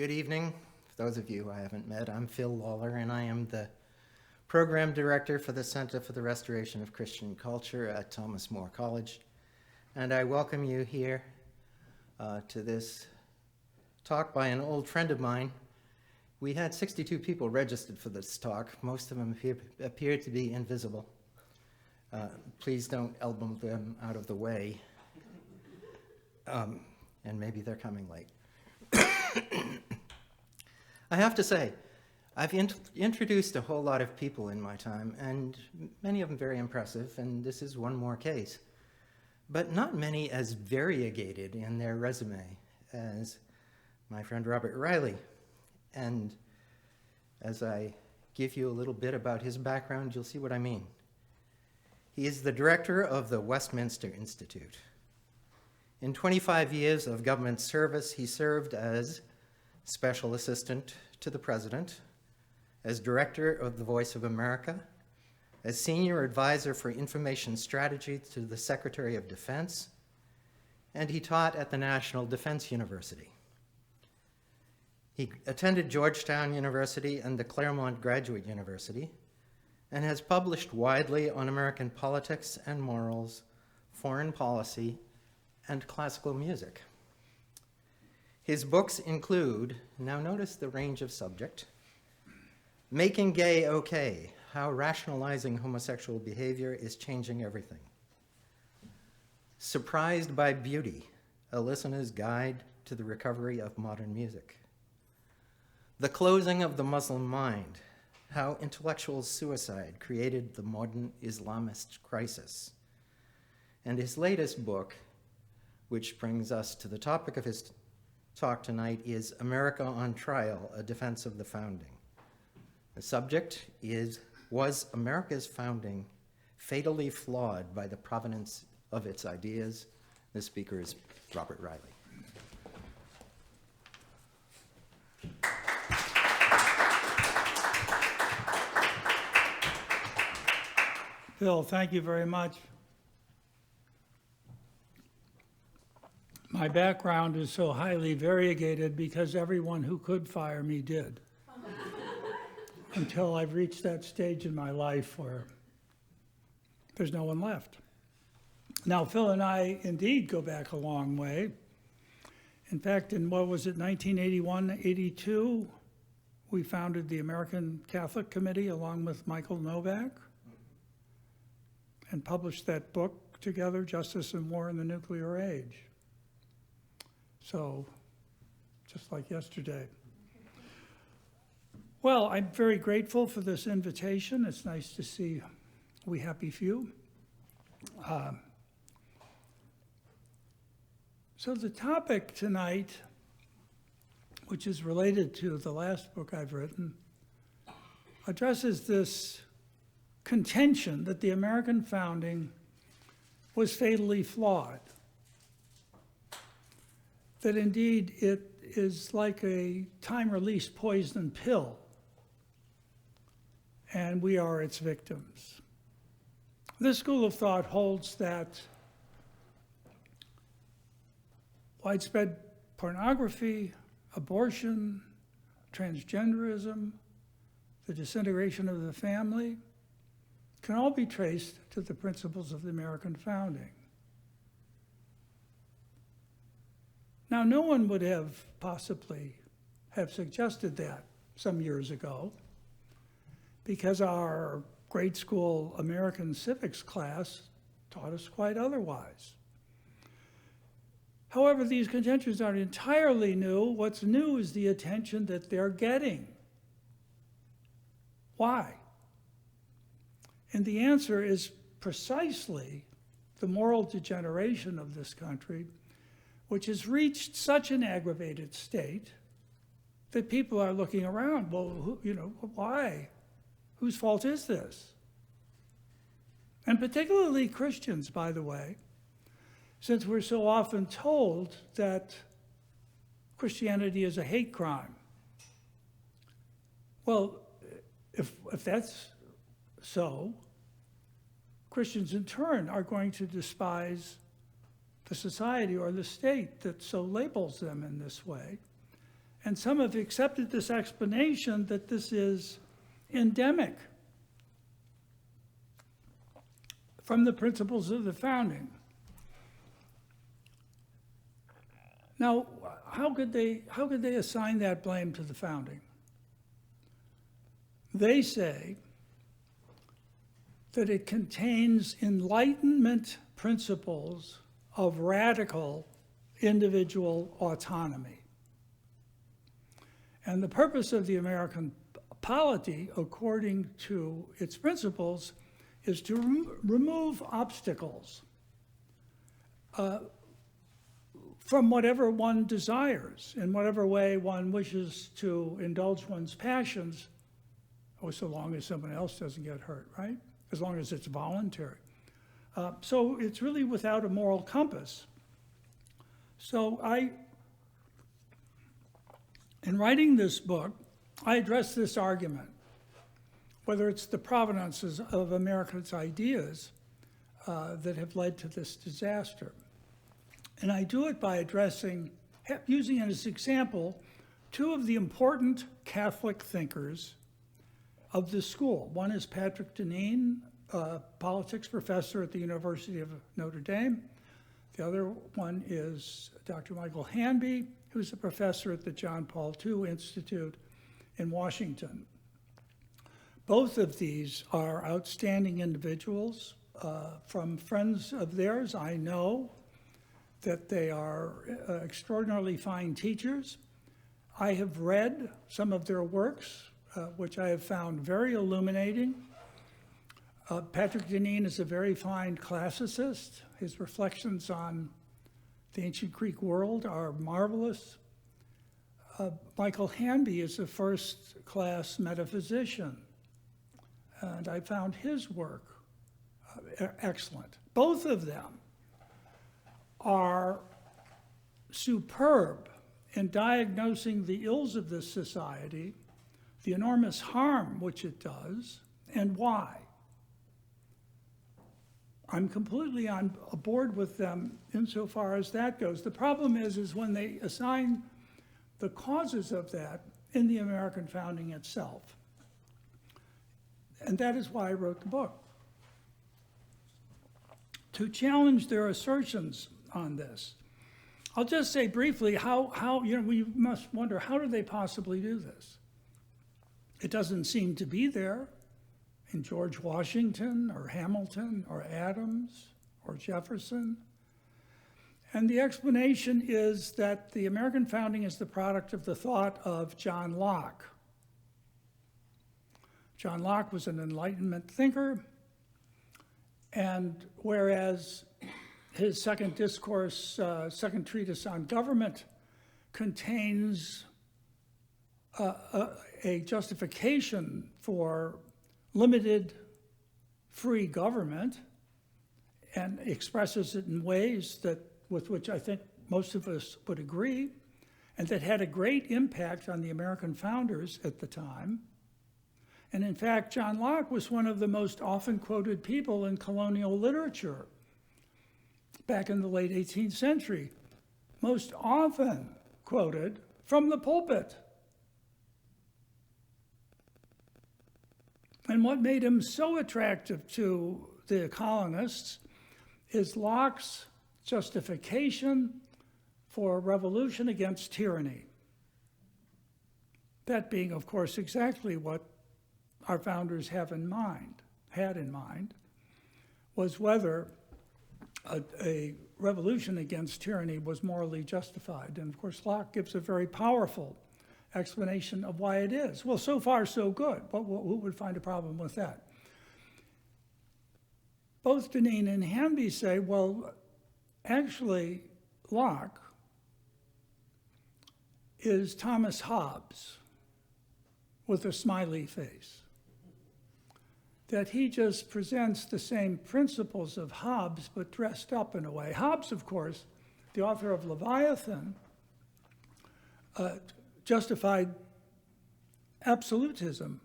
Good evening. For those of you who I haven't met, I'm Phil Lawler, and I am the Program Director for the Center for the Restoration of Christian Culture at Thomas More College. And I welcome you here to this talk by an old friend of mine. We had 62 people registered for this talk. Most of them appear to be invisible. Please don't elbow them out of the way. And maybe they're coming late. I have to say, I've introduced a whole lot of people in my time, and many of them very impressive, and this is one more case. But not many as variegated in their resume as my friend Robert Reilly. And as I give you a little bit about his background, you'll see what I mean. He is the director of the Westminster Institute. In 25 years of government service, he served as special assistant to the president, as director of the Voice of America, as senior advisor for information strategy to the Secretary of Defense, and he taught at the National Defense University. He attended Georgetown University and the Claremont Graduate University, and has published widely on American politics and morals, foreign policy, and classical music. His books include, now notice the range of subject, Making Gay Okay, How Rationalizing Homosexual Behavior is Changing Everything. Surprised by Beauty, a listener's guide to the recovery of modern music. The Closing of the Muslim Mind, How Intellectual Suicide Created the Modern Islamist Crisis. And his latest book, which brings us to the topic of his talk tonight, is America on Trial, A Defense of the Founding. The subject was America's founding fatally flawed by the provenance of its ideas? The speaker is Robert Reilly. Phil, thank you very much. My background is so highly variegated because everyone who could fire me did. Until I've reached that stage in my life where there's no one left. Now, Phil and I indeed go back a long way. In fact, in 1981, 82, we founded the American Catholic Committee along with Michael Novak and published that book together, Justice and War in the Nuclear Age. So, just like yesterday. Well, I'm very grateful for this invitation. It's nice to see we happy few. So the topic tonight, which is related to the last book I've written, addresses this contention that the American founding was fatally flawed. That indeed it is like a time-release poison pill, and we are its victims. This school of thought holds that widespread pornography, abortion, transgenderism, the disintegration of the family can all be traced to the principles of the American founding. Now, no one would have possibly have suggested that some years ago because our grade school American civics class taught us quite otherwise. However, these contentions aren't entirely new. What's new is the attention that they're getting. Why? And the answer is precisely the moral degeneration of this country, which has reached such an aggravated state that people are looking around. Well, why? Whose fault is this? And particularly Christians, by the way, since we're so often told that Christianity is a hate crime. Well, if that's so, Christians in turn are going to despise the society or the state that so labels them in this way And some have accepted this explanation that this is endemic from the principles of the founding. Now, how could they assign that blame to the founding? They say that it contains Enlightenment principles of radical individual autonomy. And the purpose of the American polity, according to its principles, is to remove obstacles from whatever one desires, in whatever way one wishes to indulge one's passions, so long as someone else doesn't get hurt, right? As long as it's voluntary. So it's really without a moral compass. So in writing this book, I address this argument, whether it's the provenances of America's ideas that have led to this disaster. And I do it by using as example, two of the important Catholic thinkers of the school. One is Patrick Deneen, politics professor at the University of Notre Dame. The other one is Dr. Michael Hanby, who's a professor at the John Paul II Institute in Washington. Both of these are outstanding individuals. From friends of theirs, I know that they are extraordinarily fine teachers. I have read some of their works, which I have found very illuminating. Patrick Deneen is a very fine classicist. His reflections on the ancient Greek world are marvelous. Michael Hanby is a first-class metaphysician, and I found his work excellent. Both of them are superb in diagnosing the ills of this society, the enormous harm which it does, and why. I'm completely on board with them insofar as that goes. The problem is when they assign the causes of that in the American founding itself. And that is why I wrote the book. To challenge their assertions on this. I'll just say briefly how we must wonder, how do they possibly do this? It doesn't seem to be there in George Washington or Hamilton or Adams or Jefferson. And the explanation is that the American founding is the product of the thought of John Locke. John Locke was an Enlightenment thinker, and whereas his second discourse, second treatise on government, contains a justification for limited free government and expresses it in ways with which I think most of us would agree, and that had a great impact on the American founders at the time. And in fact, John Locke was one of the most often quoted people in colonial literature back in the late 18th century, most often quoted from the pulpit. And what made him so attractive to the colonists is Locke's justification for revolution against tyranny. That being, of course, exactly what our founders had in mind, was whether a revolution against tyranny was morally justified. And of course, Locke gives a very powerful explanation of why it is. Well, so far, so good. But who would find a problem with that? Both Deneen and Hanby say, well, actually, Locke is Thomas Hobbes with a smiley face. That he just presents the same principles of Hobbes, but dressed up in a way. Hobbes, of course, the author of Leviathan, justified absolutism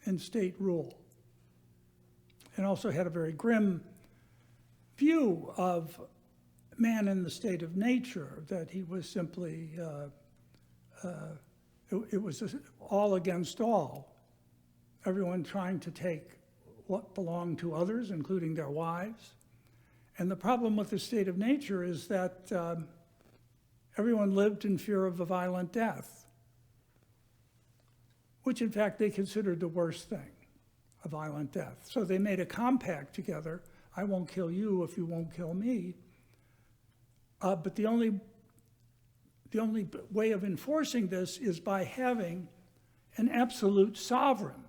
in state rule, and also had a very grim view of man in the state of nature, that he was simply It was all against all. Everyone trying to take what belonged to others, including their wives. And the problem with the state of nature is that everyone lived in fear of a violent death, which in fact they considered the worst thing, a violent death. So they made a compact together. I won't kill you if you won't kill me. But the only way of enforcing this is by having an absolute sovereign.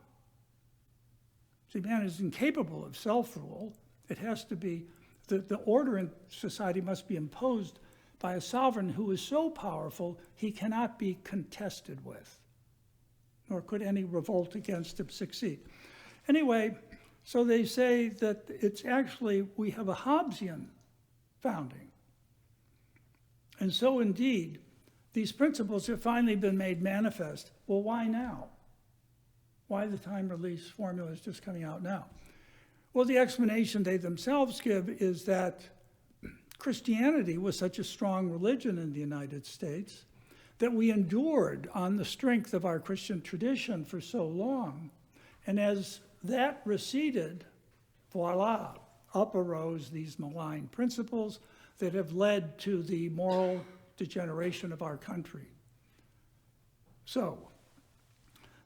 See, man is incapable of self-rule. It has to be, the order in society must be imposed by a sovereign who is so powerful he cannot be contested with, nor could any revolt against him succeed. Anyway, so they say that it's actually, we have a Hobbesian founding. And so indeed, these principles have finally been made manifest. Well, why now? Why the time release formula is just coming out now? Well, the explanation they themselves give is that Christianity was such a strong religion in the United States that we endured on the strength of our Christian tradition for so long. And as that receded, voila, up arose these malign principles that have led to the moral degeneration of our country. So,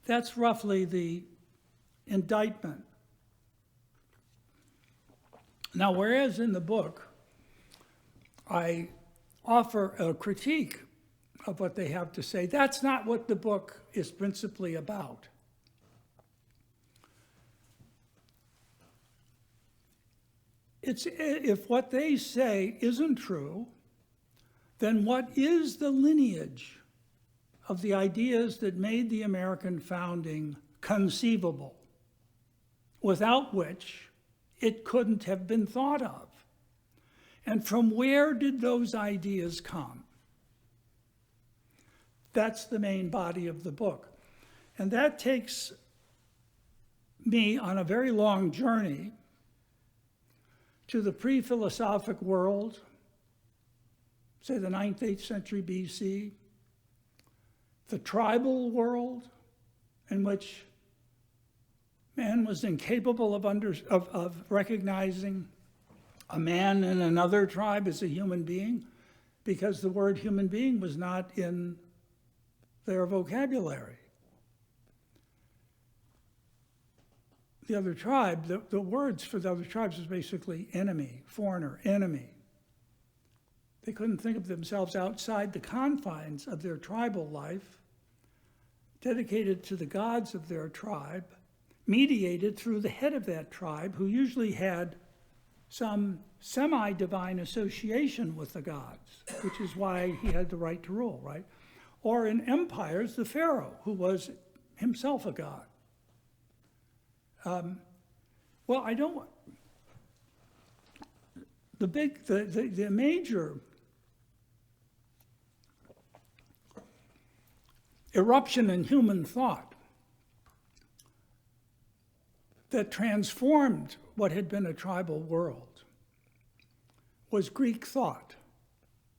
that's roughly the indictment. Now, whereas in the book, I offer a critique of what they have to say, that's not what the book is principally about. If what they say isn't true, then what is the lineage of the ideas that made the American founding conceivable, without which it couldn't have been thought of? And from where did those ideas come? That's the main body of the book. And that takes me on a very long journey to the pre-philosophic world, say the 9th, 8th century BC, the tribal world in which man was incapable of recognizing a man in another tribe as a human being because the word human being was not in their vocabulary. The other tribe, the words for the other tribes was basically enemy, foreigner, enemy. They couldn't think of themselves outside the confines of their tribal life, dedicated to the gods of their tribe, mediated through the head of that tribe, who usually had some semi-divine association with the gods, which is why he had the right to rule, right? Or in empires, the pharaoh, who was himself a god. Well, I don't. The major eruption in human thought that transformed what had been a tribal world was Greek thought,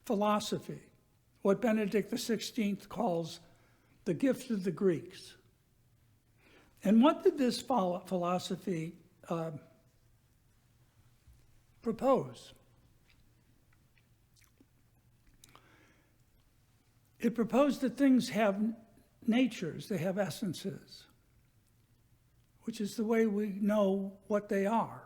philosophy, what Benedict XVI calls the gift of the Greeks. And what did this philosophy propose? It proposed that things have natures, they have essences, which is the way we know what they are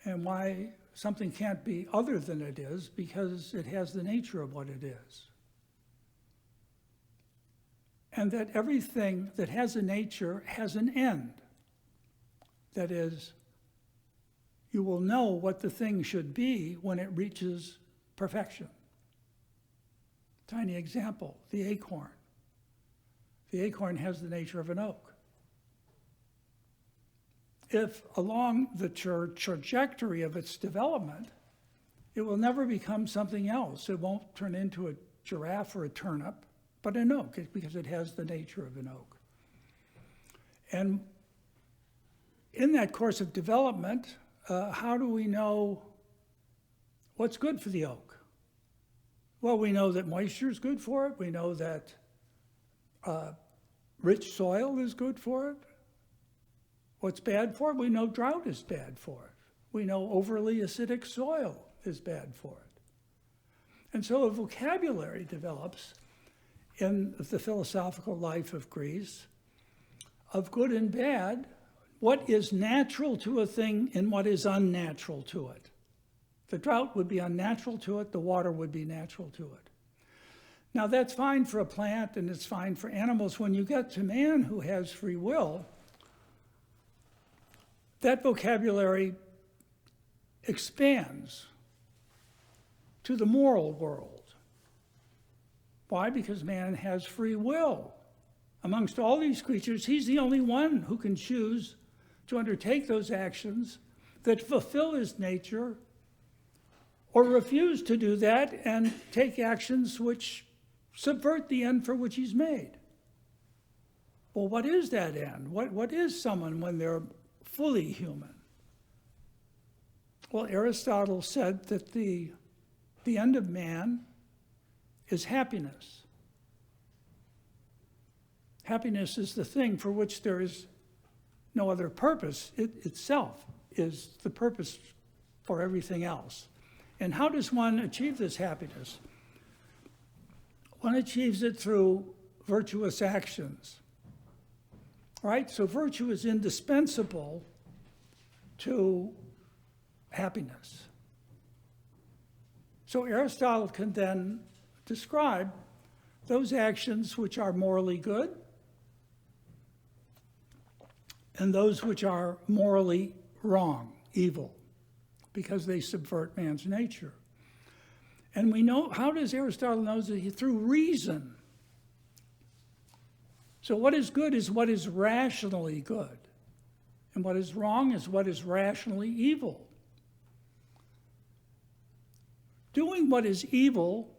and why something can't be other than it is, because it has the nature of what it is. And that everything that has a nature has an end. That is, you will know what the thing should be when it reaches perfection. Tiny example, the acorn. The acorn has the nature of an oak. If along the trajectory of its development, it will never become something else. It won't turn into a giraffe or a turnip, but an oak, because it has the nature of an oak. And in that course of development, how do we know what's good for the oak? Well, we know that moisture is good for it. We know that Rich soil is good for it. What's bad for it? We know drought is bad for it. We know overly acidic soil is bad for it. And so a vocabulary develops in the philosophical life of Greece of good and bad, what is natural to a thing and what is unnatural to it. The drought would be unnatural to it, the water would be natural to it. Now that's fine for a plant and it's fine for animals. When you get to man who has free will, that vocabulary expands to the moral world. Why? Because man has free will. Amongst all these creatures, he's the only one who can choose to undertake those actions that fulfill his nature or refuse to do that and take actions which subvert the end for which he's made. Well, what is that end? What is someone when they're fully human? Well, Aristotle said that the end of man is happiness. Happiness is the thing for which there is no other purpose. It itself is the purpose for everything else. And how does one achieve this happiness? One achieves it through virtuous actions, right? So virtue is indispensable to happiness. So Aristotle can then describe those actions which are morally good and those which are morally wrong, evil, because they subvert man's nature. And we know, how does Aristotle know that? Through reason. So what is good is what is rationally good, and what is wrong is what is rationally evil. Doing what is evil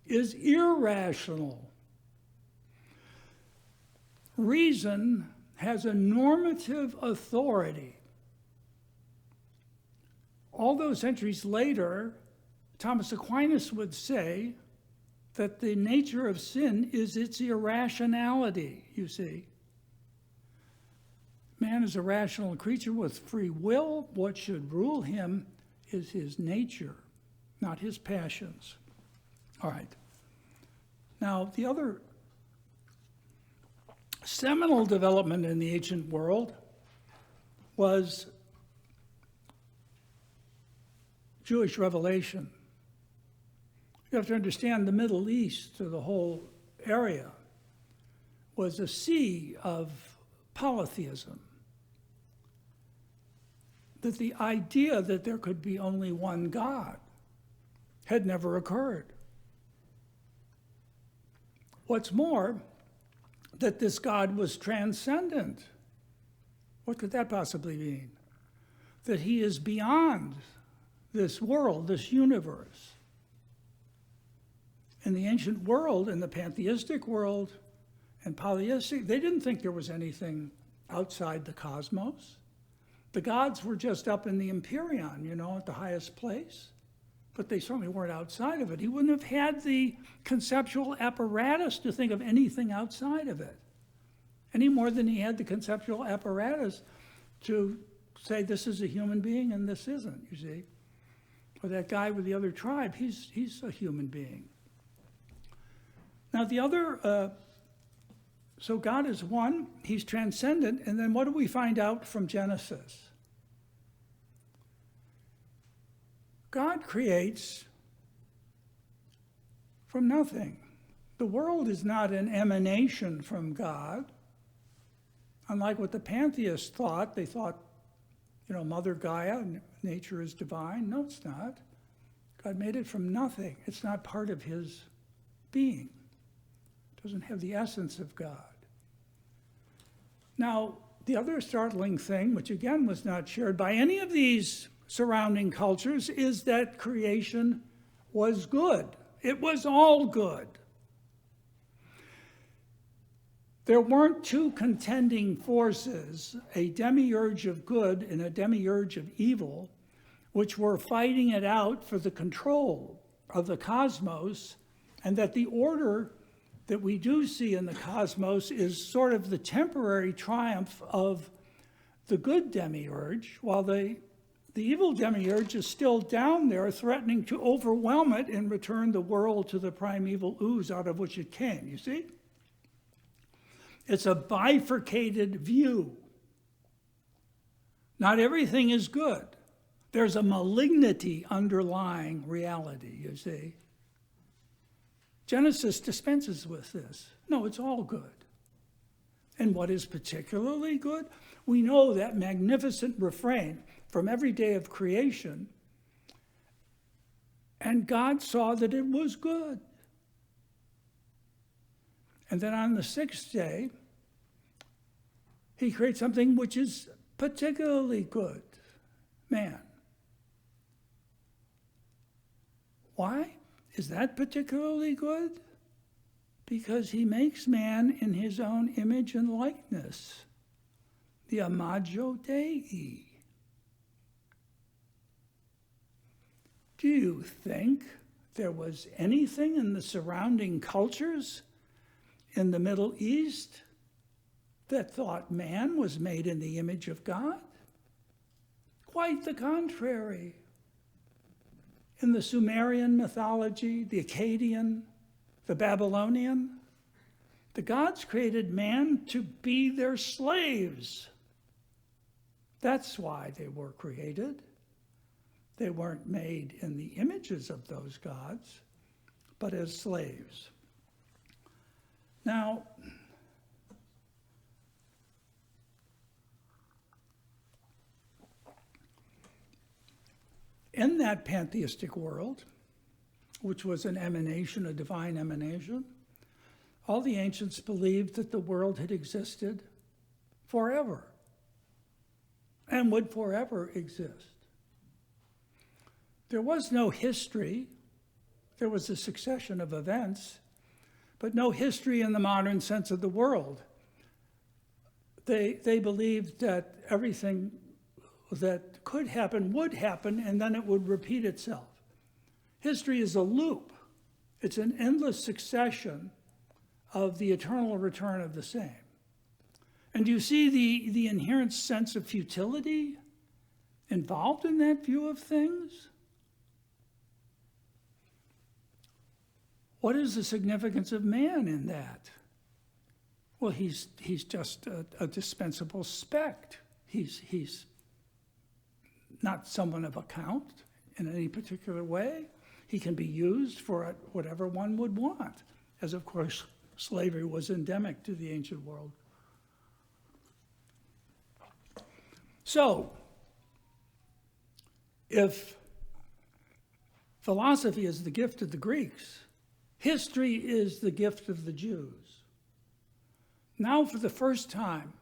is irrational. Reason has a normative authority. All those centuries later, Thomas Aquinas would say that the nature of sin is its irrationality, you see. Man is a rational creature with free will. What should rule him is his nature, not his passions. All right. Now, the other seminal development in the ancient world was Jewish revelation. You have to understand the Middle East, or the whole area, was a sea of polytheism. That the idea that there could be only one God had never occurred. What's more, that this God was transcendent. What could that possibly mean? That he is beyond this world, this universe. In the ancient world, in the pantheistic world and polytheistic, they didn't think there was anything outside the cosmos. The gods were just up in the Empyrean, you know, at the highest place. But they certainly weren't outside of it. He wouldn't have had the conceptual apparatus to think of anything outside of it, any more than he had the conceptual apparatus to say this is a human being and this isn't, you see. Or that guy with the other tribe, he's a human being. Now the other, so God is one, he's transcendent, and then what do we find out from Genesis? God creates from nothing. The world is not an emanation from God. Unlike what the pantheists thought, they thought, you know, Mother Gaia, nature is divine. No, it's not. God made it from nothing. It's not part of his being. It doesn't have the essence of God. Now, the other startling thing, which again was not shared by any of these surrounding cultures, is that creation was good. It was all good. There weren't two contending forces, a demiurge of good and a demiurge of evil, which were fighting it out for the control of the cosmos, and that the order that we do see in the cosmos is sort of the temporary triumph of the good demiurge, while the evil demiurge is still down there threatening to overwhelm it and return the world to the primeval ooze out of which it came, you see? It's a bifurcated view. Not everything is good. There's a malignity underlying reality, you see. Genesis dispenses with this. No, it's all good. And what is particularly good? We know that magnificent refrain from every day of creation, and God saw that it was good. And then on the sixth day, he creates something which is particularly good, man. Why is that particularly good? Because he makes man in his own image and likeness, the imago Dei. Do you think there was anything in the surrounding cultures in the Middle East that thought man was made in the image of God? Quite the contrary. In the Sumerian mythology, the Akkadian, the Babylonian, the gods created man to be their slaves. That's why they were created. They weren't made in the images of those gods, but as slaves. Now, in that pantheistic world, which was an emanation, a divine emanation, all the ancients believed that the world had existed forever and would forever exist. There was no history. There was a succession of events, but no history in the modern sense of the world. They believed that everything that could happen would happen, and then it would repeat itself. History is a loop. It's an endless succession of the eternal return of the same. And do you see the inherent sense of futility involved in that view of things? What is the significance of man in that? Well, he's just a dispensable speck. He's not someone of account in any particular way. He can be used for whatever one would want, as of course slavery was endemic to the ancient world. So, if philosophy is the gift of the Greeks, history is the gift of the Jews. Now, for the first time,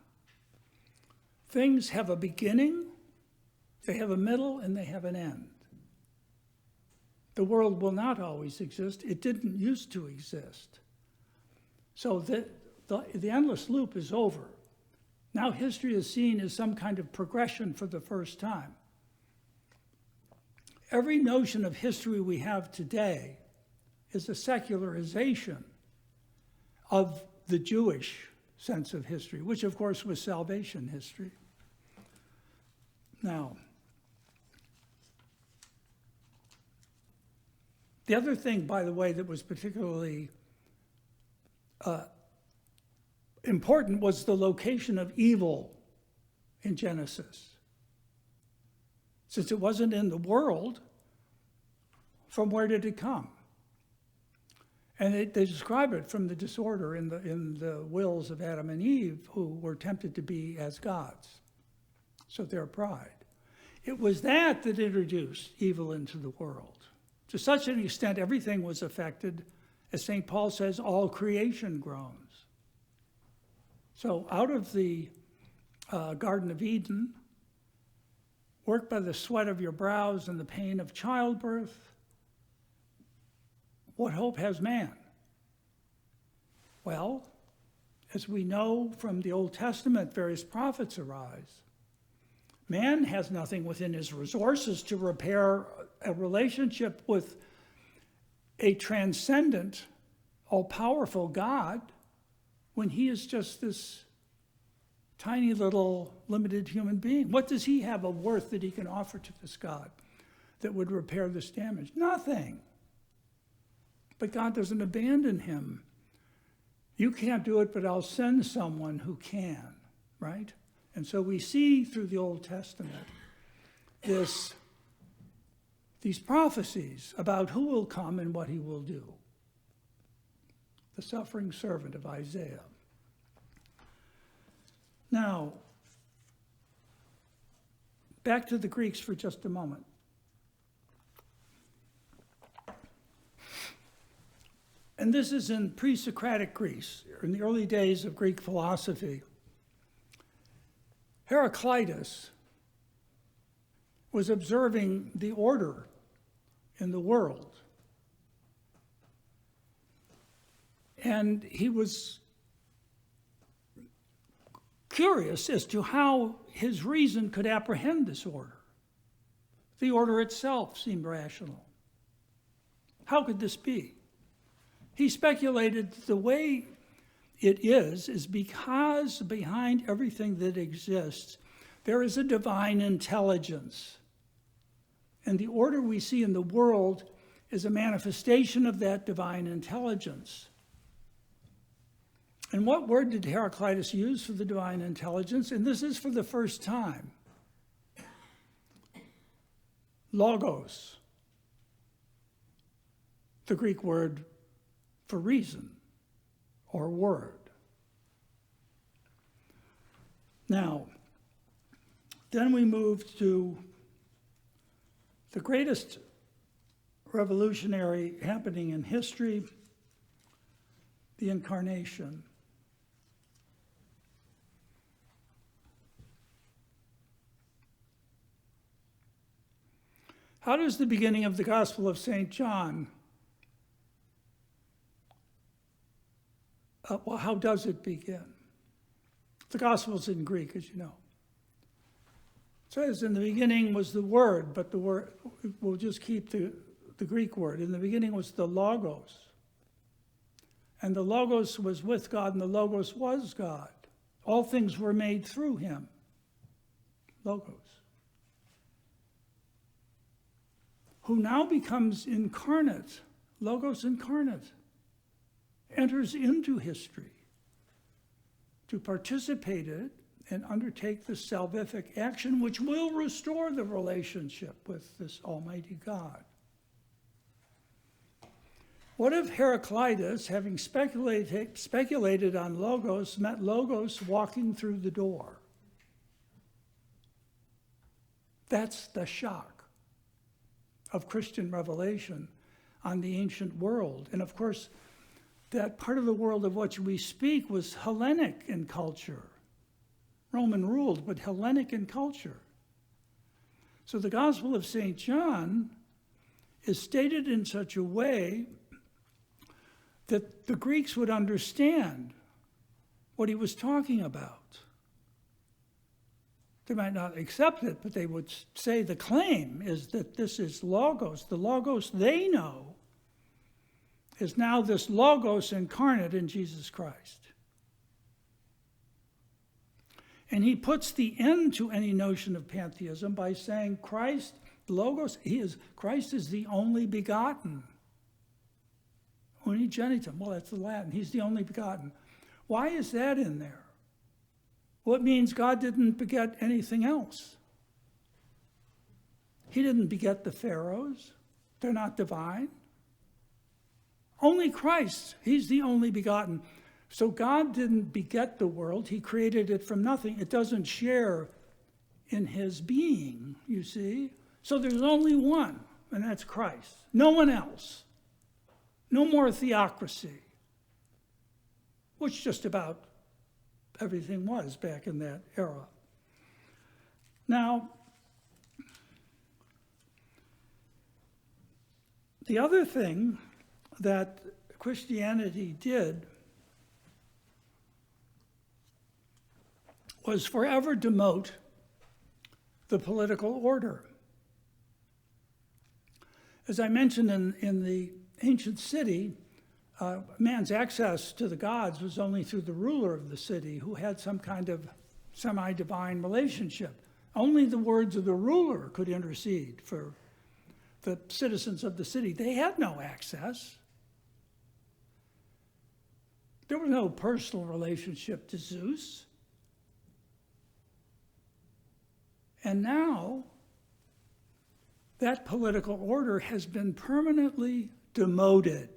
things have a beginning, they have a middle, and they have an end. The world will not always exist. It didn't used to exist. So the endless loop is over. Now history is seen as some kind of progression for the first time. Every notion of history we have today is a secularization of the Jewish sense of history, which of course was salvation history. Now, the other thing, by the way, that was particularly important was the location of evil in Genesis. Since it wasn't in the world, from where did it come? And they describe it from the disorder in the wills of Adam and Eve, who were tempted to be as gods. So their pride. It was that introduced evil into the world. To such an extent, everything was affected. As St. Paul says, all creation groans. So out of the Garden of Eden, worked by the sweat of your brows and the pain of childbirth, what hope has man? Well, as we know from the Old Testament, various prophets arise. Man has nothing within his resources to repair a relationship with a transcendent, all-powerful God when he is just this tiny little limited human being? What does he have of worth that he can offer to this God that would repair this damage? Nothing. But God doesn't abandon him. You can't do it, but I'll send someone who can, right? And so we see through the Old Testament these prophecies about who will come and what he will do. The suffering servant of Isaiah. Now, back to the Greeks for just a moment. And this is in pre-Socratic Greece, in the early days of Greek philosophy. Heraclitus was observing the order in the world. And he was curious as to how his reason could apprehend this order. The order itself seemed rational. How could this be? He speculated the way it is because behind everything that exists, there is a divine intelligence. And the order we see in the world is a manifestation of that divine intelligence. And what word did Heraclitus use for the divine intelligence? And this is for the first time. Logos. The Greek word for reason or word. Now, then we move to the greatest revolutionary happening in history, the Incarnation. How does the beginning of the Gospel of St. John, how does it begin? The Gospel's in Greek, as you know. It says, in the beginning was the Word, but the word, we'll just keep the Greek word. In the beginning was the Logos. And the Logos was with God, and the Logos was God. All things were made through him. Logos. Who now becomes incarnate, Logos incarnate, enters into history to participate in and undertake the salvific action which will restore the relationship with this Almighty God. What if Heraclitus, having speculated on Logos, met Logos walking through the door? That's the shock of Christian revelation on the ancient world. And of course, that part of the world of which we speak was Hellenic in culture. Roman ruled, but Hellenic in culture. So the Gospel of St. John is stated in such a way that the Greeks would understand what he was talking about. They might not accept it, but they would say the claim is that this is Logos. The Logos they know is now this Logos incarnate in Jesus Christ. And he puts the end to any notion of pantheism by saying Christ, Logos, Christ is the only begotten. Unigenitum, well, that's the Latin. He's the only begotten. Why is that in there? Well, it means God didn't beget anything else. He didn't beget the pharaohs. They're not divine. Only Christ, he's the only begotten. So God didn't beget the world. He created it from nothing. It doesn't share in his being, you see. So there's only one, and that's Christ. No one else. No more theocracy, which just about everything was back in that era. Now, the other thing that Christianity did was forever demote the political order. As I mentioned in the ancient city, man's access to the gods was only through the ruler of the city, who had some kind of semi-divine relationship. Only the words of the ruler could intercede for the citizens of the city. They had no access. There was no personal relationship to Zeus. And now, that political order has been permanently demoted.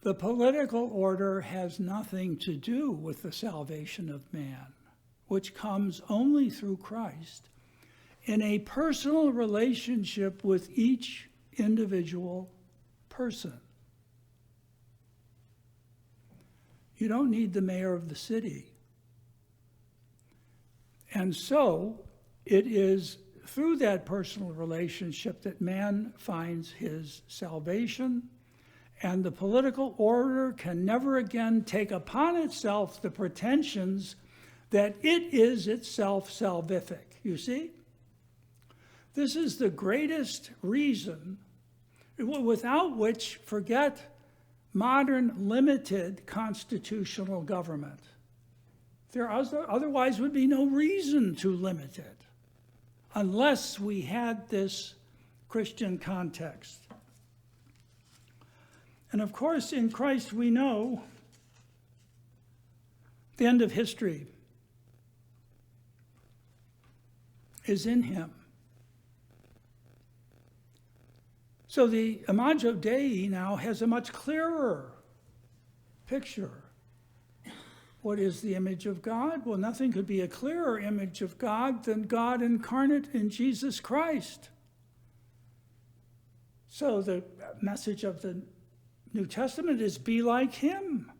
The political order has nothing to do with the salvation of man, which comes only through Christ in a personal relationship with each individual person. You don't need the mayor of the city. And so it is through that personal relationship that man finds his salvation, and the political order can never again take upon itself the pretensions that it is itself salvific. You see? This is the greatest reason, without which, forget modern limited constitutional government. There otherwise would be no reason to limit it unless we had this Christian context. And of course, in Christ we know the end of history is in him. So the Imago Dei now has a much clearer picture. What is the image of God? Well, nothing could be a clearer image of God than God incarnate in Jesus Christ. So the message of the New Testament is be like him.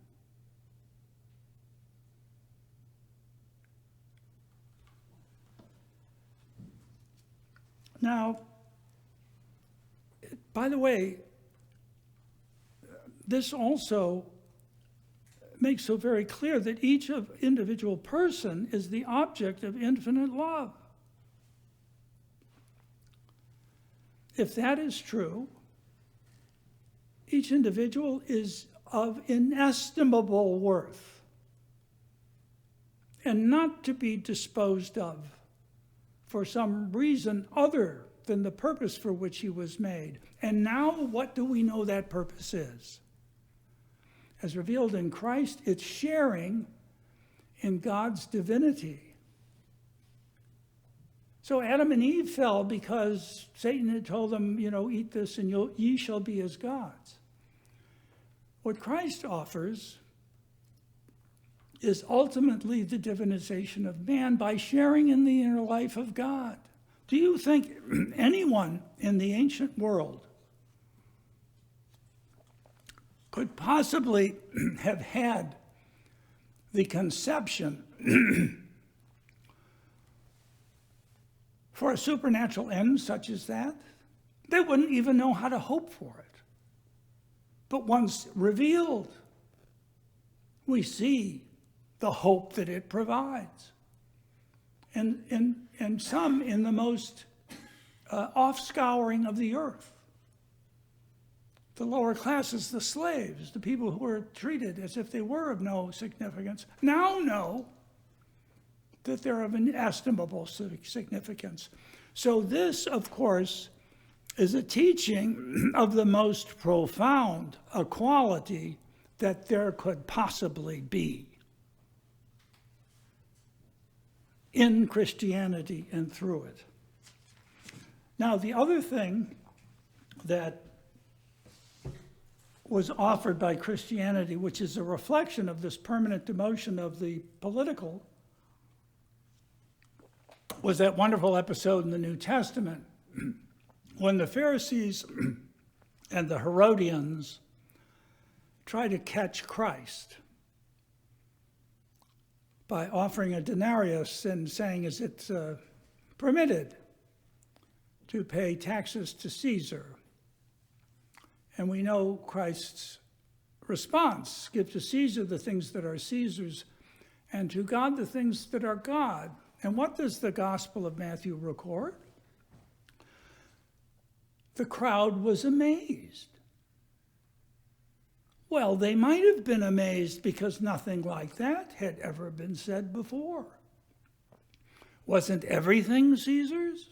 Now, by the way, this also makes so very clear that each individual person is the object of infinite love. If that is true, each individual is of inestimable worth and not to be disposed of for some reason other than the purpose for which he was made. And now, what do we know that purpose is? As revealed in Christ, it's sharing in God's divinity. So Adam and Eve fell because Satan had told them, eat this and ye shall be as gods. What Christ offers is ultimately the divinization of man by sharing in the inner life of God. Do you think anyone in the ancient world could possibly have had the conception for a supernatural end such as that? They wouldn't even know how to hope for it. But once revealed, we see the hope that it provides. And some in the most off-scouring of the earth. The lower classes, the slaves, the people who were treated as if they were of no significance, now know that they're of inestimable significance. So this, of course, is a teaching of the most profound equality that there could possibly be in Christianity and through it. Now, the other thing that was offered by Christianity, which is a reflection of this permanent demotion of the political, was that wonderful episode in the New Testament when the Pharisees and the Herodians try to catch Christ by offering a denarius and saying, is it permitted to pay taxes to Caesar? And we know Christ's response, give to Caesar the things that are Caesar's, and to God the things that are God. And what does the Gospel of Matthew record? The crowd was amazed. Well, they might have been amazed because nothing like that had ever been said before. Wasn't everything Caesar's?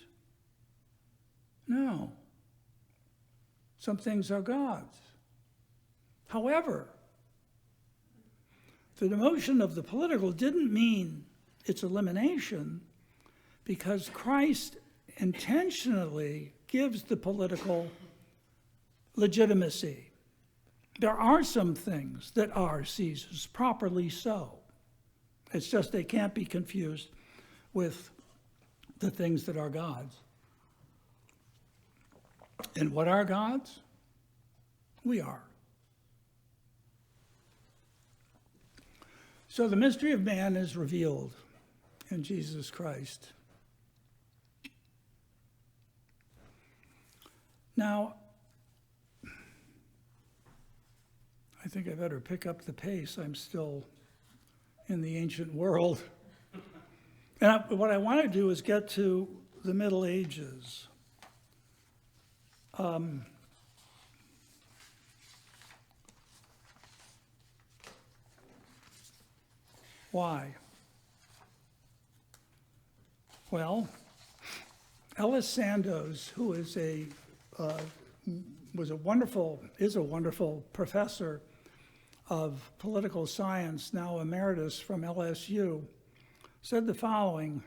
No. Some things are God's. However, the demotion of the political didn't mean its elimination, because Christ intentionally gives the political legitimacy. There are some things that are Caesar's, properly so. It's just they can't be confused with the things that are God's. And what are God's? We are. So the mystery of man is revealed in Jesus Christ. Now, I think I better pick up the pace. I'm still in the ancient world. And what I want to do is get to the Middle Ages. Why? Well, Ellis Sandoz, who is a wonderful professor of political science, now emeritus from LSU, said the following,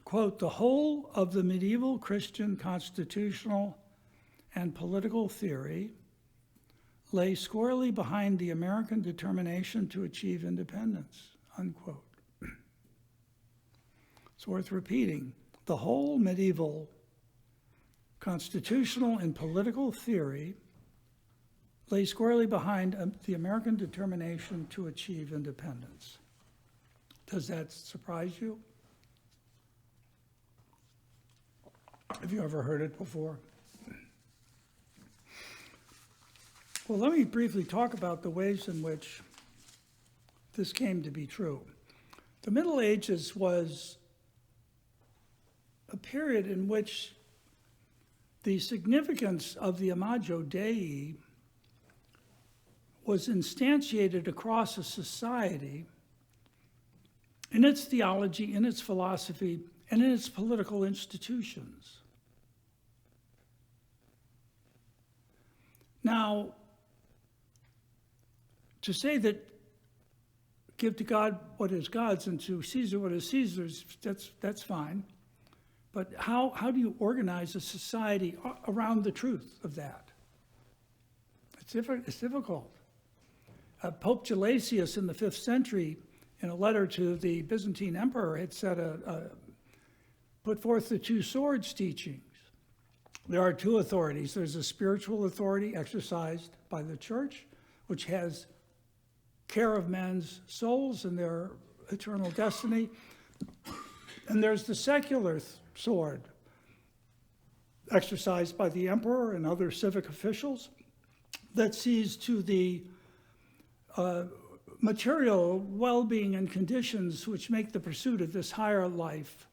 quote, "The whole of the medieval Christian constitutional and political theory lay squarely behind the American determination to achieve independence," unquote. It's worth repeating. The whole medieval constitutional and political theory lay squarely behind the American determination to achieve independence. Does that surprise you? Have you ever heard it before? Well, let me briefly talk about the ways in which this came to be true. The Middle Ages was a period in which the significance of the Imago Dei was instantiated across a society in its theology, in its philosophy, and in its political institutions. Now, to say that give to God what is God's and to Caesar what is Caesar's, that's fine. But how do you organize a society around the truth of that? It's difficult. Pope Gelasius in the 5th century, in a letter to the Byzantine emperor, had said, put forth the two swords teachings. There are two authorities. There's a spiritual authority exercised by the church, which has care of men's souls and their eternal destiny. And there's the secular sword, exercised by the emperor and other civic officials, that sees to the material well-being and conditions which make the pursuit of this higher life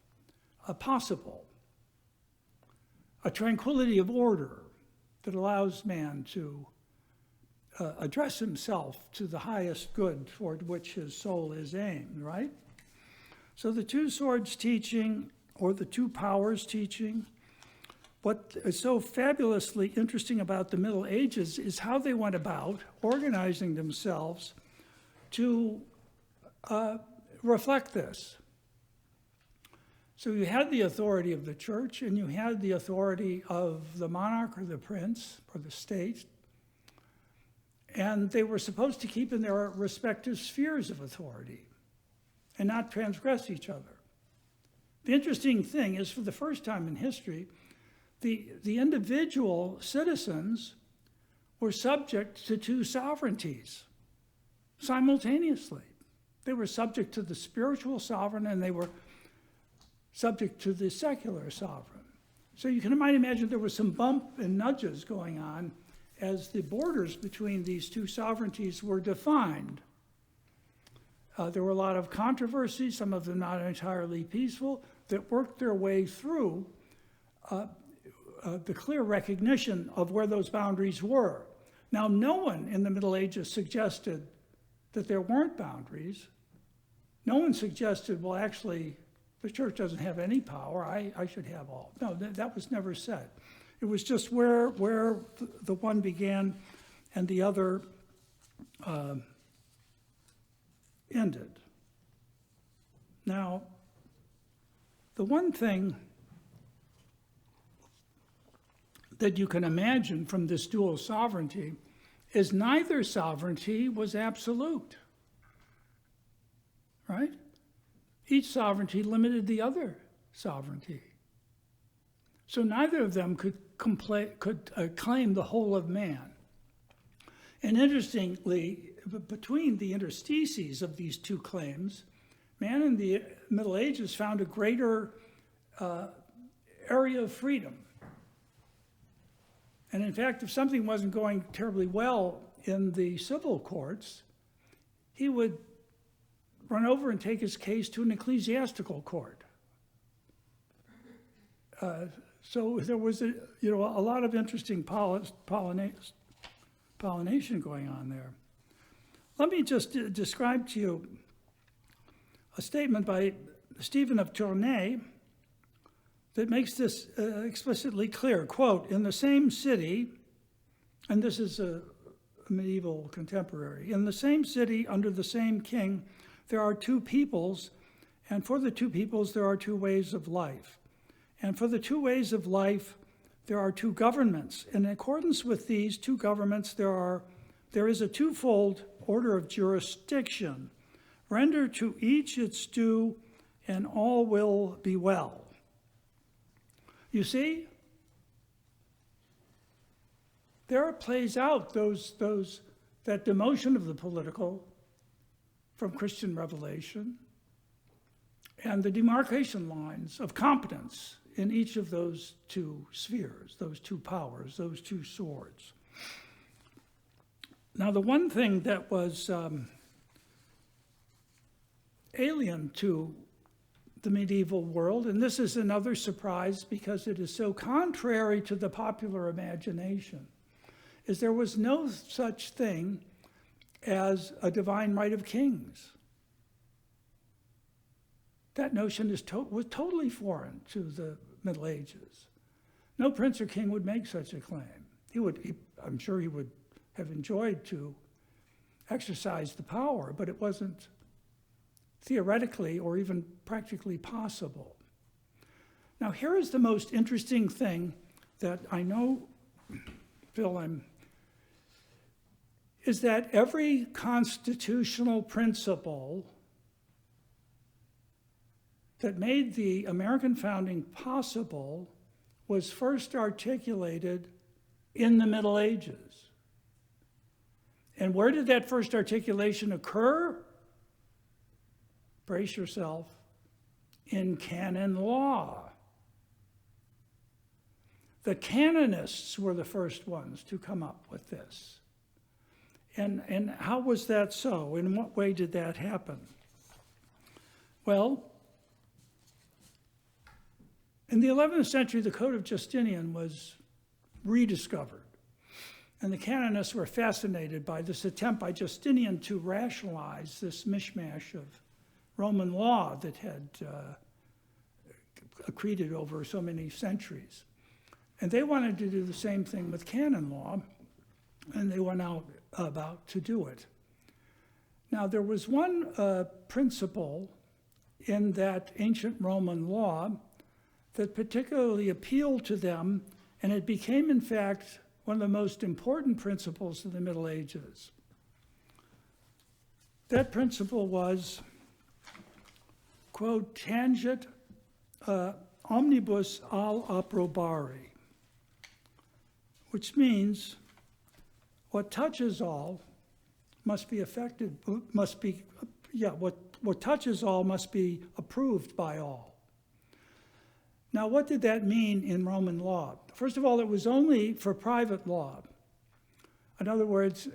possible. A tranquility of order that allows man to address himself to the highest good toward which his soul is aimed, right? So the two swords teaching, or the two powers teaching, what is so fabulously interesting about the Middle Ages is how they went about organizing themselves to reflect this. So you had the authority of the church, and you had the authority of the monarch or the prince or the state, and they were supposed to keep in their respective spheres of authority and not transgress each other. The interesting thing is, for the first time in history, the individual citizens were subject to two sovereignties simultaneously. They were subject to the spiritual sovereign, and they were subject to the secular sovereign. So you might imagine there was some bump and nudges going on as the borders between these two sovereignties were defined. There were a lot of controversies, some of them not entirely peaceful, that worked their way through the clear recognition of where those boundaries were. Now, no one in the Middle Ages suggested that there weren't boundaries. No one suggested, well, actually, the church doesn't have any power. I should have all. No, that was never said. It was just where the one began and the other ended. Now, the one thing that you can imagine from this dual sovereignty is neither sovereignty was absolute, right? Each sovereignty limited the other sovereignty. So neither of them could claim the whole of man. And interestingly, between the interstices of these two claims, man in the Middle Ages found a greater area of freedom. And in fact, if something wasn't going terribly well in the civil courts, he would run over and take his case to an ecclesiastical court. So there was a lot of interesting pollination going on there. Let me just describe to you a statement by Stephen of Tournai that makes this explicitly clear. Quote, in the same city, and this is a medieval contemporary, in the same city under the same king, there are two peoples, and for the two peoples there are two ways of life. And for the two ways of life, there are two governments. In accordance with these two governments, there is a twofold order of jurisdiction. Render to each its due, and all will be well. You see, there plays out that demotion of the political from Christian revelation and the demarcation lines of competence in each of those two spheres, those two powers, those two swords. Now, the one thing that was alien to the medieval world, and this is another surprise because it is so contrary to the popular imagination, is there was no such thing as a divine right of kings. That notion was totally foreign to the Middle Ages. No prince or king would make such a claim. I'm sure he would have enjoyed to exercise the power, but it wasn't theoretically or even practically possible. Now, here is the most interesting thing that I know, Phil, is that every constitutional principle that made the American founding possible was first articulated in the Middle Ages. And where did that first articulation occur? Brace yourself, in canon law. The canonists were the first ones to come up with this. And how was that so? In what way did that happen? Well, in the 11th century, the Code of Justinian was rediscovered. And the canonists were fascinated by this attempt by Justinian to rationalize this mishmash of Roman law that had accreted over so many centuries. And they wanted to do the same thing with canon law, and they went out about to do it. Now, there was one principle in that ancient Roman law that particularly appealed to them, and it became, in fact, one of the most important principles of the Middle Ages. That principle was, quote, tangit omnibus al approbare, which means what touches all must be affected, what touches all must be approved by all. Now, what did that mean in Roman law? First of all, it was only for private law. In other words,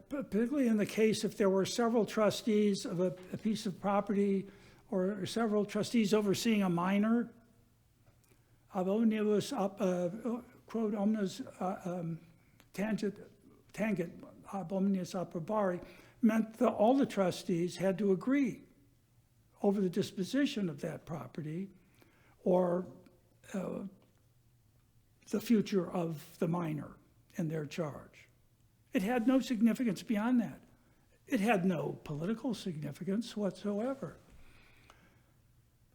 particularly in the case if there were several trustees of a piece of property or several trustees overseeing a minor, ab omnibus, quote, omnes tangit tangent ab omnibus approbari meant that all the trustees had to agree over the disposition of that property or the future of the minor in their charge. It had no significance beyond that. It had no political significance whatsoever.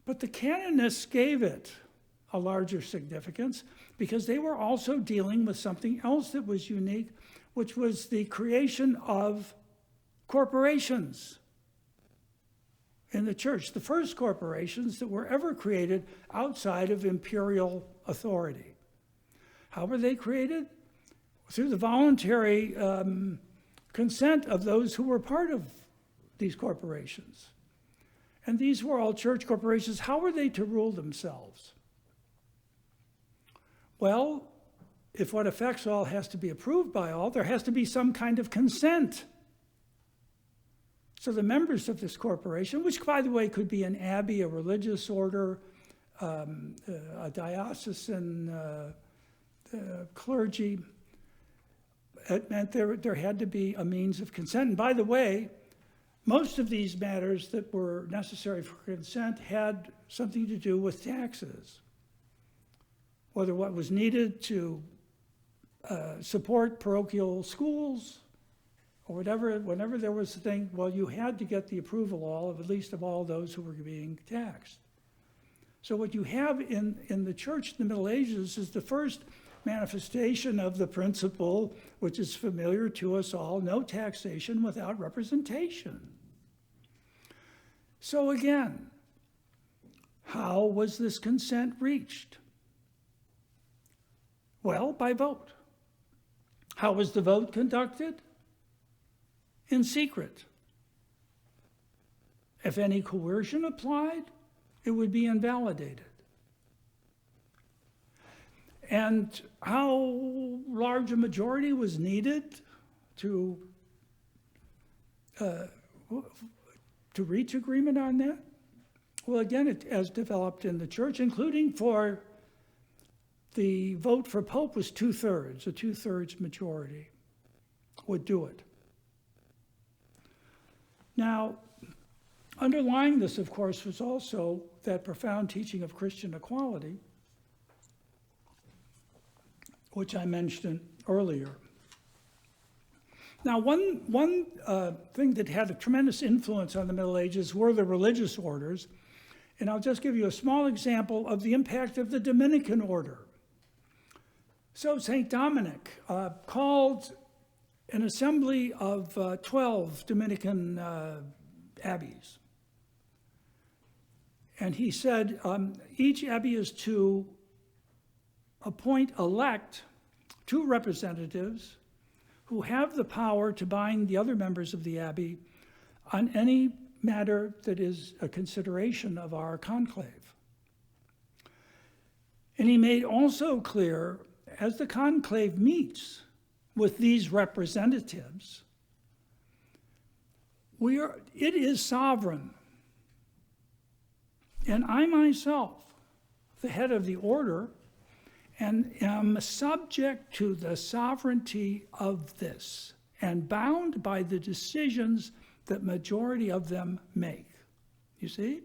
But the canonists gave it a larger significance because they were also dealing with something else that was unique, which was the creation of corporations in the church, the first corporations that were ever created outside of imperial authority. How were they created? Through the voluntary consent of those who were part of these corporations. And these were all church corporations. How were they to rule themselves? Well, if what affects all has to be approved by all, there has to be some kind of consent. So the members of this corporation, which by the way could be an abbey, a religious order, a diocesan clergy, it meant there had to be a means of consent. And by the way, most of these matters that were necessary for consent had something to do with taxes, whether what was needed to support parochial schools or whatever. Whenever there was a thing, well, you had to get the approval at least of all those who were being taxed. So what you have in the church in the Middle Ages is the first manifestation of the principle, which is familiar to us all: no taxation without representation. So again, how was this consent reached? Well, by vote. How was the vote conducted? In secret. If any coercion applied, it would be invalidated. And how large a majority was needed to reach agreement on that? Well, again, it has developed in the church, including for the vote for Pope was 2/3, a 2/3 majority would do it. Now, underlying this, of course, was also that profound teaching of Christian equality, which I mentioned earlier. Now, one thing that had a tremendous influence on the Middle Ages were the religious orders, and I'll just give you a small example of the impact of the Dominican order. So St. Dominic called an assembly of 12 Dominican abbeys. And he said each abbey is to elect 2 representatives who have the power to bind the other members of the abbey on any matter that is a consideration of our conclave. And he made also clear, as the conclave meets with these representatives, it is sovereign. And I myself, the head of the order, and am subject to the sovereignty of this and bound by the decisions that majority of them make. You see?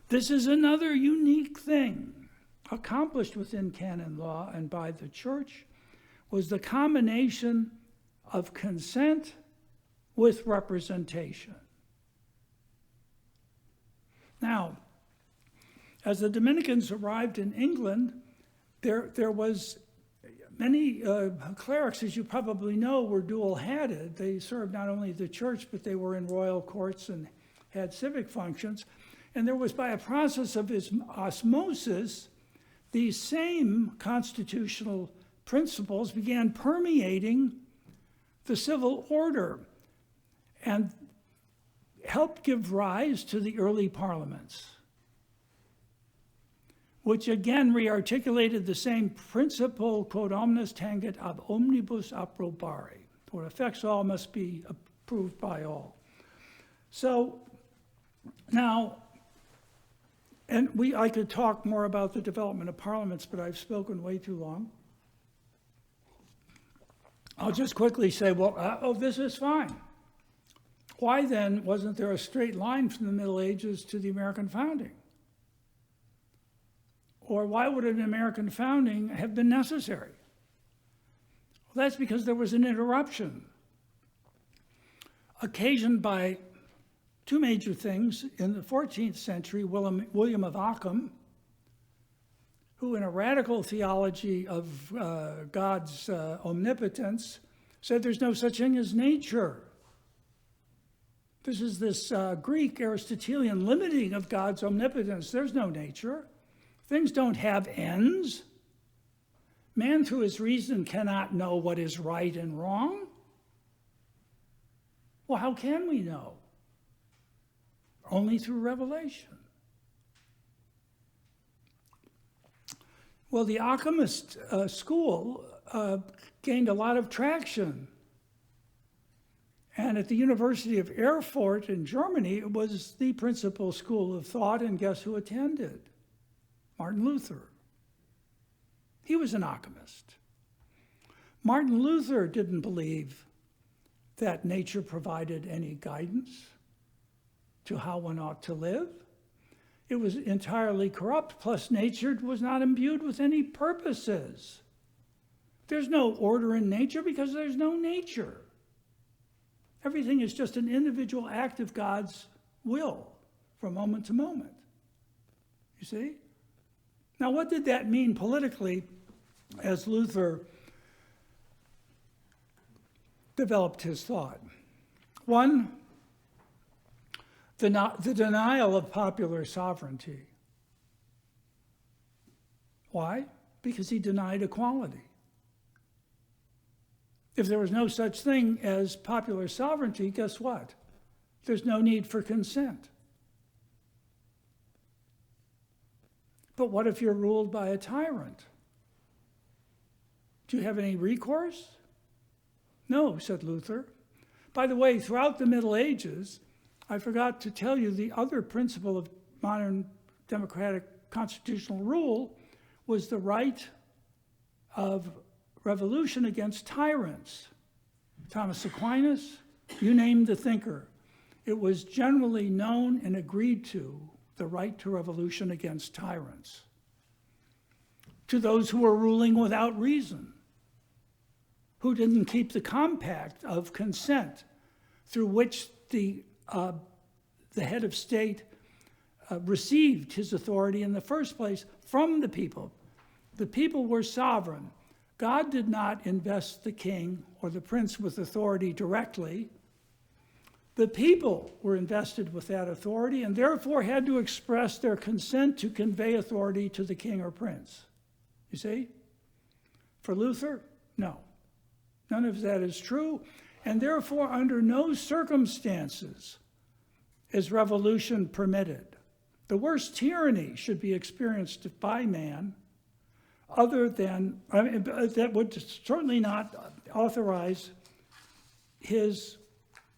This is another unique thing accomplished within canon law and by the church, was the combination of consent with representation. Now, as the Dominicans arrived in England, there was many clerics, as you probably know, were dual-hatted. They served not only the church, but they were in royal courts and had civic functions. And there was, by a process of osmosis, these same constitutional principles began permeating the civil order and helped give rise to the early parliaments, which again re-articulated the same principle, quod omnes tangit ab omnibus approbari. What affects all must be approved by all. So now, and I could talk more about the development of parliaments, but I've spoken way too long. I'll just quickly say, well, this is fine. Why then wasn't there a straight line from the Middle Ages to the American founding? Or why would an American founding have been necessary? Well, that's because there was an interruption occasioned by two major things. In the 14th century, William of Ockham, who in a radical theology of God's omnipotence said there's no such thing as nature. This is this Greek Aristotelian limiting of God's omnipotence. There's no nature. Things don't have ends. Man through his reason cannot know what is right and wrong. Well, how can we know? Only through revelation. Well, the Ockhamist school gained a lot of traction. And at the University of Erfurt in Germany, it was the principal school of thought, and guess who attended? Martin Luther. He was an Ockhamist. Martin Luther didn't believe that nature provided any guidance to how one ought to live. It was entirely corrupt, plus nature was not imbued with any purposes. There's no order in nature because there's no nature. Everything is just an individual act of God's will from moment to moment. You see? Now, what did that mean politically as Luther developed his thought? One, the denial of popular sovereignty. Why? Because he denied equality. If there was no such thing as popular sovereignty, guess what? There's no need for consent. But what if you're ruled by a tyrant? Do you have any recourse? No, said Luther. By the way, throughout the Middle Ages, I forgot to tell you the other principle of modern democratic constitutional rule was the right of revolution against tyrants. Thomas Aquinas, you name the thinker. It was generally known and agreed to, the right to revolution against tyrants, to those who were ruling without reason, who didn't keep the compact of consent through which the head of state received his authority in the first place from the people. The people were sovereign. God did not invest the king or the prince with authority directly. The people were invested with that authority and therefore had to express their consent to convey authority to the king or prince. You see? For Luther, no. None of that is true, and therefore under no circumstances is revolution permitted. The worst tyranny should be experienced by man other than, that would certainly not authorize his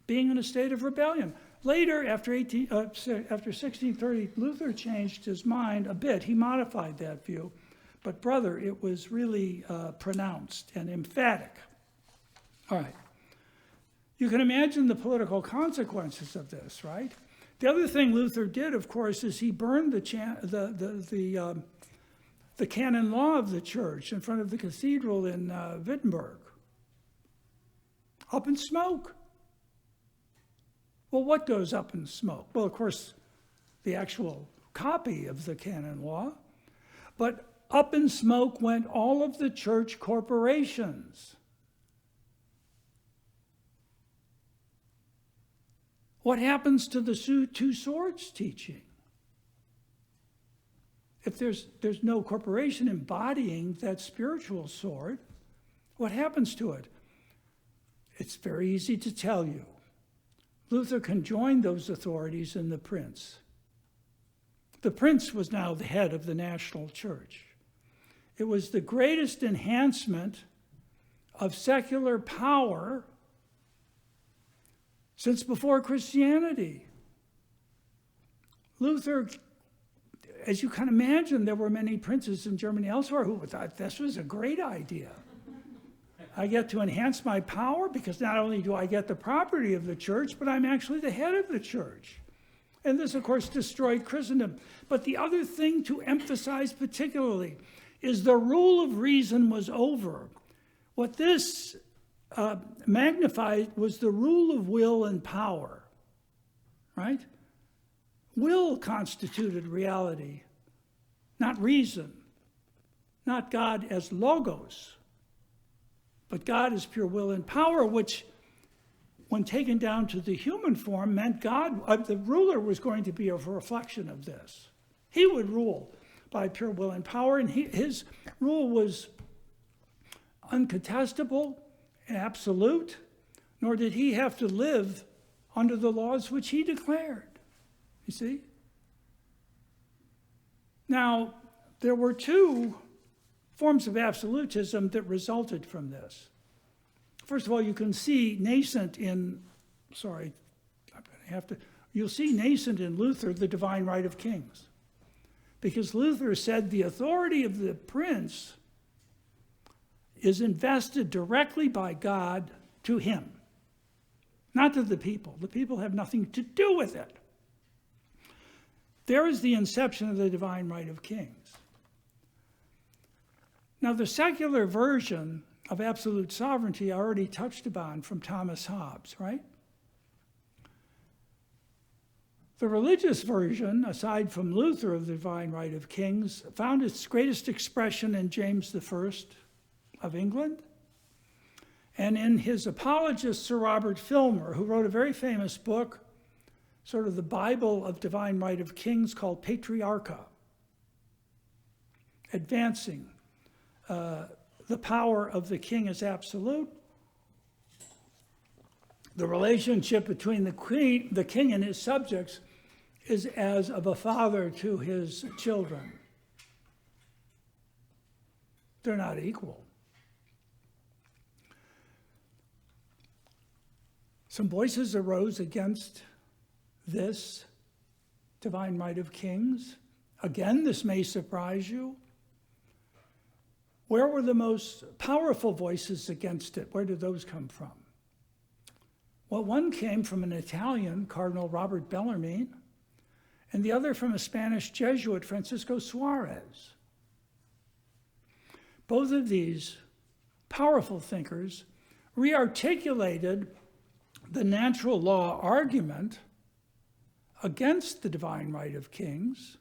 being in a state of rebellion. Later, after 1630, Luther changed his mind a bit. He modified that view. But brother, it was really pronounced and emphatic. All right. You can imagine the political consequences of this, right? The other thing Luther did, of course, is he burned the canon law of the church in front of the cathedral in Wittenberg. Up in smoke. Well, what goes up in smoke? Well, of course, the actual copy of the canon law. But up in smoke went all of the church corporations. What happens to the two swords teaching? If there's no corporation embodying that spiritual sword, what happens to it? It's very easy to tell you. Luther conjoined those authorities in the prince. The prince was now the head of the national church. It was the greatest enhancement of secular power since before Christianity. Luther, as you can imagine, there were many princes in Germany elsewhere who thought this was a great idea. I get to enhance my power because not only do I get the property of the church, but I'm actually the head of the church. And this, of course, destroyed Christendom. But the other thing to emphasize particularly is the rule of reason was over. What this magnified was the rule of will and power, right? Will constituted reality, not reason, not God as logos, but God as pure will and power, which, when taken down to the human form, meant God, the ruler was going to be a reflection of this. He would rule by pure will and power, and his rule was uncontestable, absolute, nor did he have to live under the laws which he declared. You see? Now, there were two forms of absolutism that resulted from this. First of all, you can see nascent in, you'll see nascent in Luther the divine right of kings. Because Luther said the authority of the prince is invested directly by God to him, not to the people. The people have nothing to do with it. There is the inception of the divine right of kings. Now, the secular version of absolute sovereignty I already touched upon from Thomas Hobbes, right? The religious version, aside from Luther of the divine right of kings, found its greatest expression in James I of England and in his apologist, Sir Robert Filmer, who wrote a very famous book, sort of the Bible of divine right of kings, called Patriarcha, advancing the power of the king as absolute, the relationship between the king and his subjects is as of a father to his children. They're not equal. Some voices arose against this divine right of kings. Again, this may surprise you. Where were the most powerful voices against it? Where did those come from? Well, one came from an Italian, Cardinal Robert Bellarmine, and the other from a Spanish Jesuit, Francisco Suarez. Both of these powerful thinkers rearticulated the natural law argument against the divine right of kings,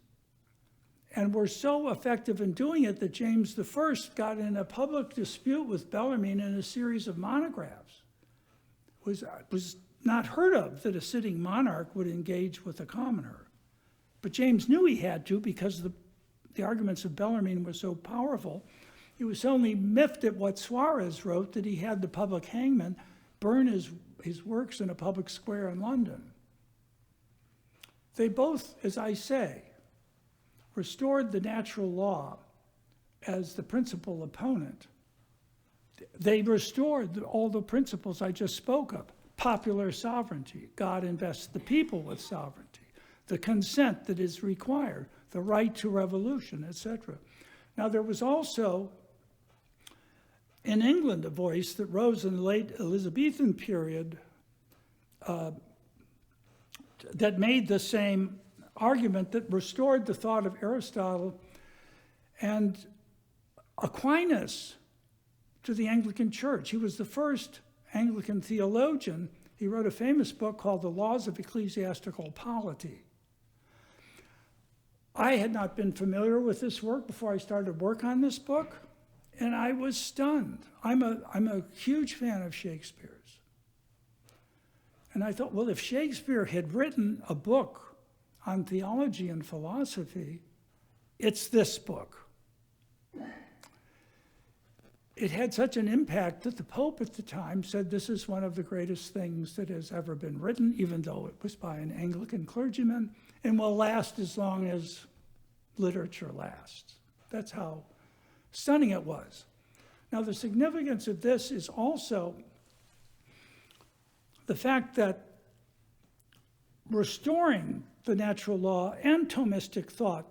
and were so effective in doing it that James I got in a public dispute with Bellarmine in a series of monographs. It was not heard of that a sitting monarch would engage with a commoner. But James knew he had to because the arguments of Bellarmine were so powerful. He was only miffed at what Suarez wrote that he had the public hangman burn his works in a public square in London. They both, as I say, restored the natural law as the principal opponent. They restored all the principles I just spoke of. Popular sovereignty. God invests the people with sovereignty. The consent that is required. The right to revolution, etc. Now, there was also in England a voice that rose in the late Elizabethan period that made the same argument, that restored the thought of Aristotle and Aquinas to the Anglican Church. He was the first Anglican theologian. He wrote a famous book called The Laws of Ecclesiastical Polity. I had not been familiar with this work before I started work on this book, and I was stunned. I'm a huge fan of Shakespeare's. And I thought, well, if Shakespeare had written a book on theology and philosophy, it's this book. It had such an impact that the Pope at the time said this is one of the greatest things that has ever been written, even though it was by an Anglican clergyman, and will last as long as literature lasts. That's how stunning it was. Now, the significance of this is also the fact that restoring the natural law and Thomistic thought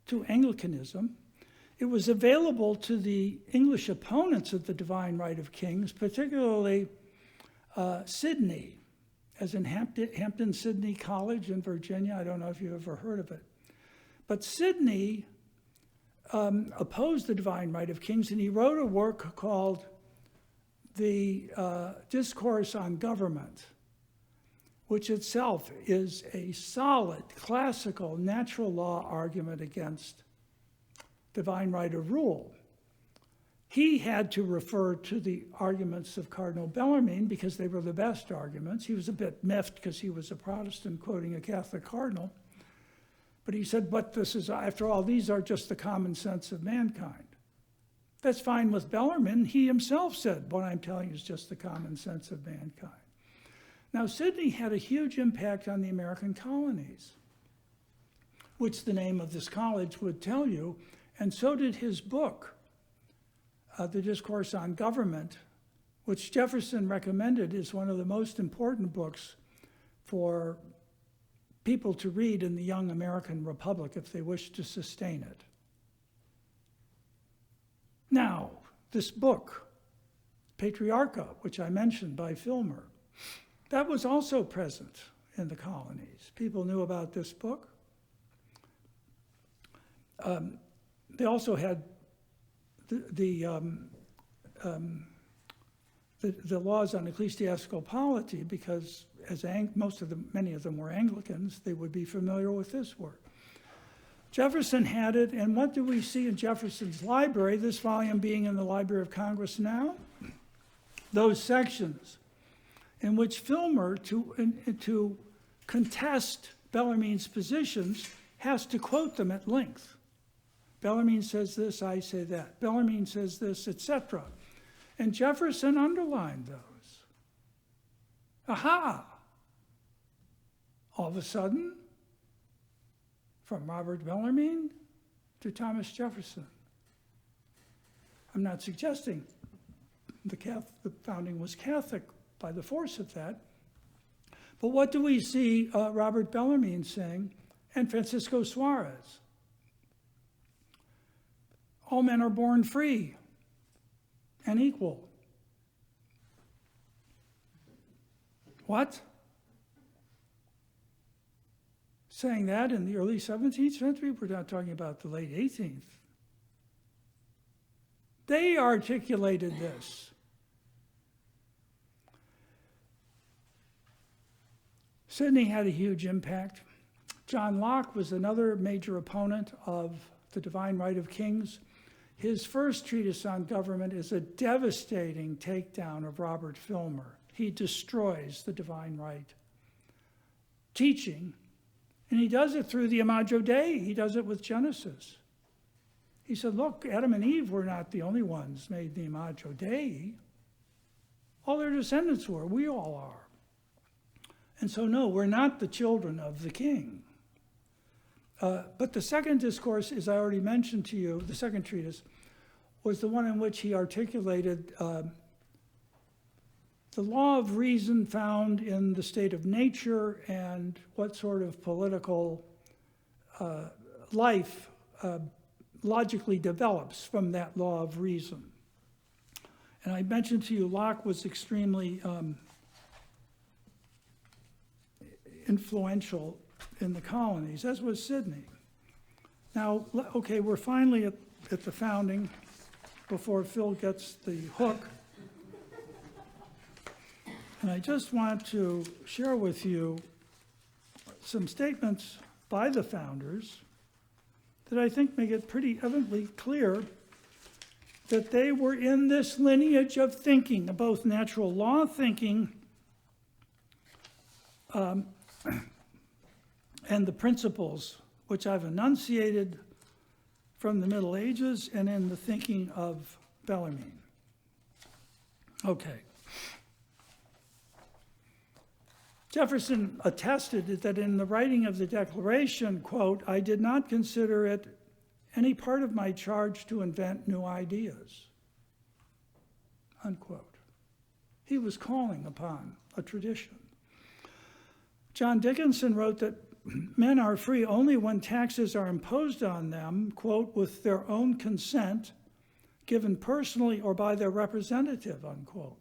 to Anglicanism It was available to the English opponents of the divine right of kings, particularly Sidney, as in Hampton-Sydney College in Virginia. I don't know if you've ever heard of it. But Sidney opposed the divine right of kings, and he wrote a work called The Discourse on Government, which itself is a solid, classical, natural law argument against divine right of rule. He had to refer to the arguments of Cardinal Bellarmine because they were the best arguments. He was a bit miffed because he was a Protestant quoting a Catholic cardinal. But he said, but this is, after all, these are just the common sense of mankind. That's fine with Bellarmine. He himself said, what I'm telling you is just the common sense of mankind. Now, Sidney had a huge impact on the American colonies, which the name of this college would tell you, and so did his book, The Discourse on Government, which Jefferson recommended is one of the most important books for people to read in the young American Republic if they wish to sustain it. Now, this book, Patriarcha, which I mentioned by Filmer, that was also present in the colonies. People knew about this book. They also had the laws on ecclesiastical polity, because as many of them were Anglicans, they would be familiar with this work. Jefferson had it, and what do we see in Jefferson's library, this volume being in the Library of Congress now? Those sections in which Filmer, to contest Bellarmine's positions, has to quote them at length. Bellarmine says this, I say that. Bellarmine says this, etc. And Jefferson underlined those. Aha! All of a sudden, from Robert Bellarmine to Thomas Jefferson. I'm not suggesting the founding was Catholic by the force of that, but what do we see Robert Bellarmine saying, and Francisco Suarez? All men are born free and equal. What? Saying that in the early 17th century? We're not talking about the late 18th. They articulated this. Sidney had a huge impact. John Locke was another major opponent of the divine right of kings. His first treatise on government is a devastating takedown of Robert Filmer. He destroys the divine right teaching, and he does it through the Imago Dei. He does it with Genesis. He said, look, Adam and Eve were not the only ones made the Imago Dei. All their descendants were. We all are. And so, no, we're not the children of the king. But the second discourse, as I already mentioned to you, the second treatise, was the one in which he articulated the law of reason found in the state of nature and what sort of political life logically develops from that law of reason. And I mentioned to you, Locke was extremely influential in the colonies, as was Sidney. Now, okay, we're finally at the founding before Phil gets the hook. And I just want to share with you some statements by the founders that I think make it pretty evidently clear that they were in this lineage of thinking, both natural law thinking and the principles which I've enunciated from the Middle Ages and in the thinking of Bellarmine. Okay. Jefferson attested that in the writing of the Declaration, quote, I did not consider it any part of my charge to invent new ideas, unquote. He was calling upon a tradition. John Dickinson wrote that men are free only when taxes are imposed on them, quote, with their own consent, given personally or by their representative, unquote.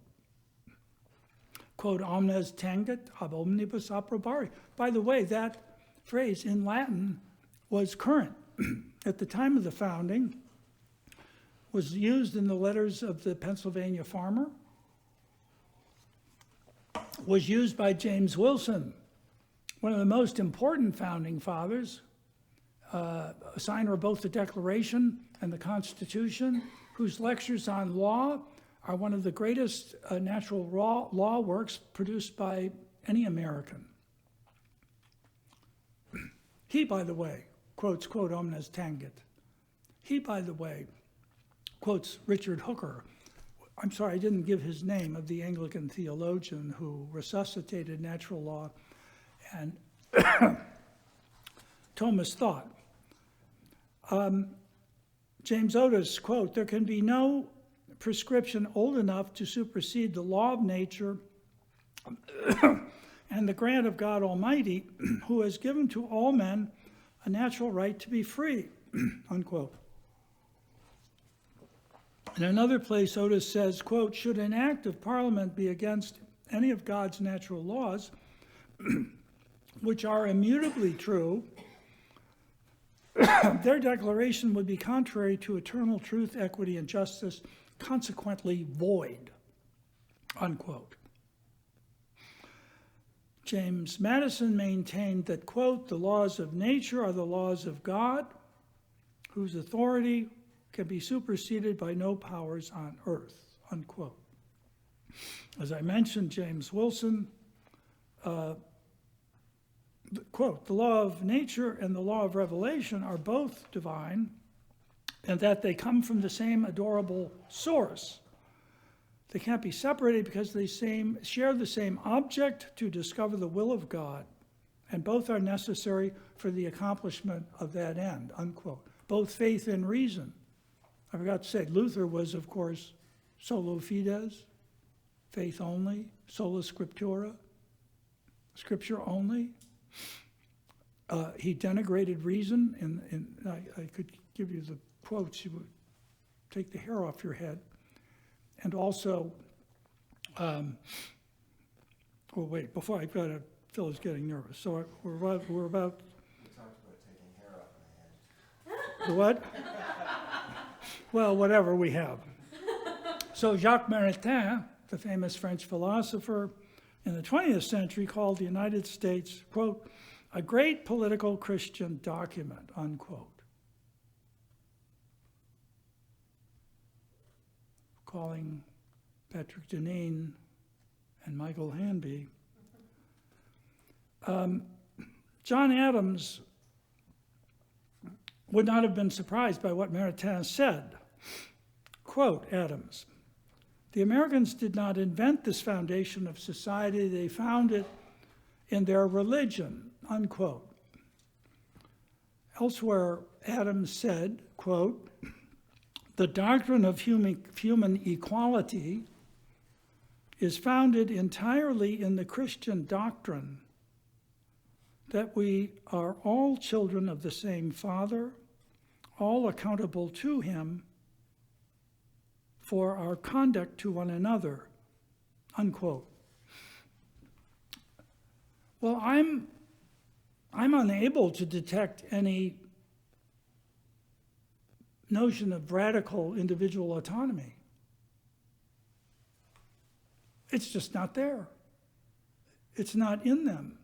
Quote, omnes tanget ab omnibus approbari. By the way, that phrase in Latin was current. At the time of the founding, was used in the letters of the Pennsylvania farmer, was used by James Wilson, one of the most important founding fathers, a signer of both the Declaration and the Constitution, whose lectures on law are one of the greatest natural law works produced by any American. He, by the way, quotes, quote, omnes tanget. He, by the way, quotes Richard Hooker. I'm sorry, I didn't give his name, of the Anglican theologian who resuscitated natural law and Thomist thought. James Otis, quote, there can be no prescription old enough to supersede the law of nature and the grant of God Almighty, who has given to all men a natural right to be free, unquote. In another place, Otis says, quote, should an act of Parliament be against any of God's natural laws, which are immutably true, their declaration would be contrary to eternal truth, equity, and justice, consequently void, unquote. James Madison maintained that, quote, the laws of nature are the laws of God, whose authority can be superseded by no powers on earth, unquote. As I mentioned, James Wilson, quote, the law of nature and the law of revelation are both divine, and that they come from the same adorable source. They can't be separated because they share the same object to discover the will of God, and both are necessary for the accomplishment of that end, unquote. Both faith and reason. I forgot to say, Luther was, of course, solo fides, faith only, sola scriptura, scripture only. He denigrated reason, and I could give you the quotes, you would take the hair off your head. And also, oh wait, before I've got to, Phil is getting nervous. So we're about. You talked about taking hair off my head. The what? Well, whatever we have. So Jacques Maritain, the famous French philosopher in the 20th century, called the United States, quote, a great political Christian document, unquote. Calling Patrick Deneen and Michael Hanby. John Adams would not have been surprised by what Maritain said. Quote, Adams, the Americans did not invent this foundation of society, they found it in their religion, unquote. Elsewhere, Adams said, quote, the doctrine of human equality is founded entirely in the Christian doctrine that we are all children of the same Father, all accountable to him for our conduct to one another, unquote. Well, I'm unable to detect any notion of radical individual autonomy. It's just not there. It's not in them.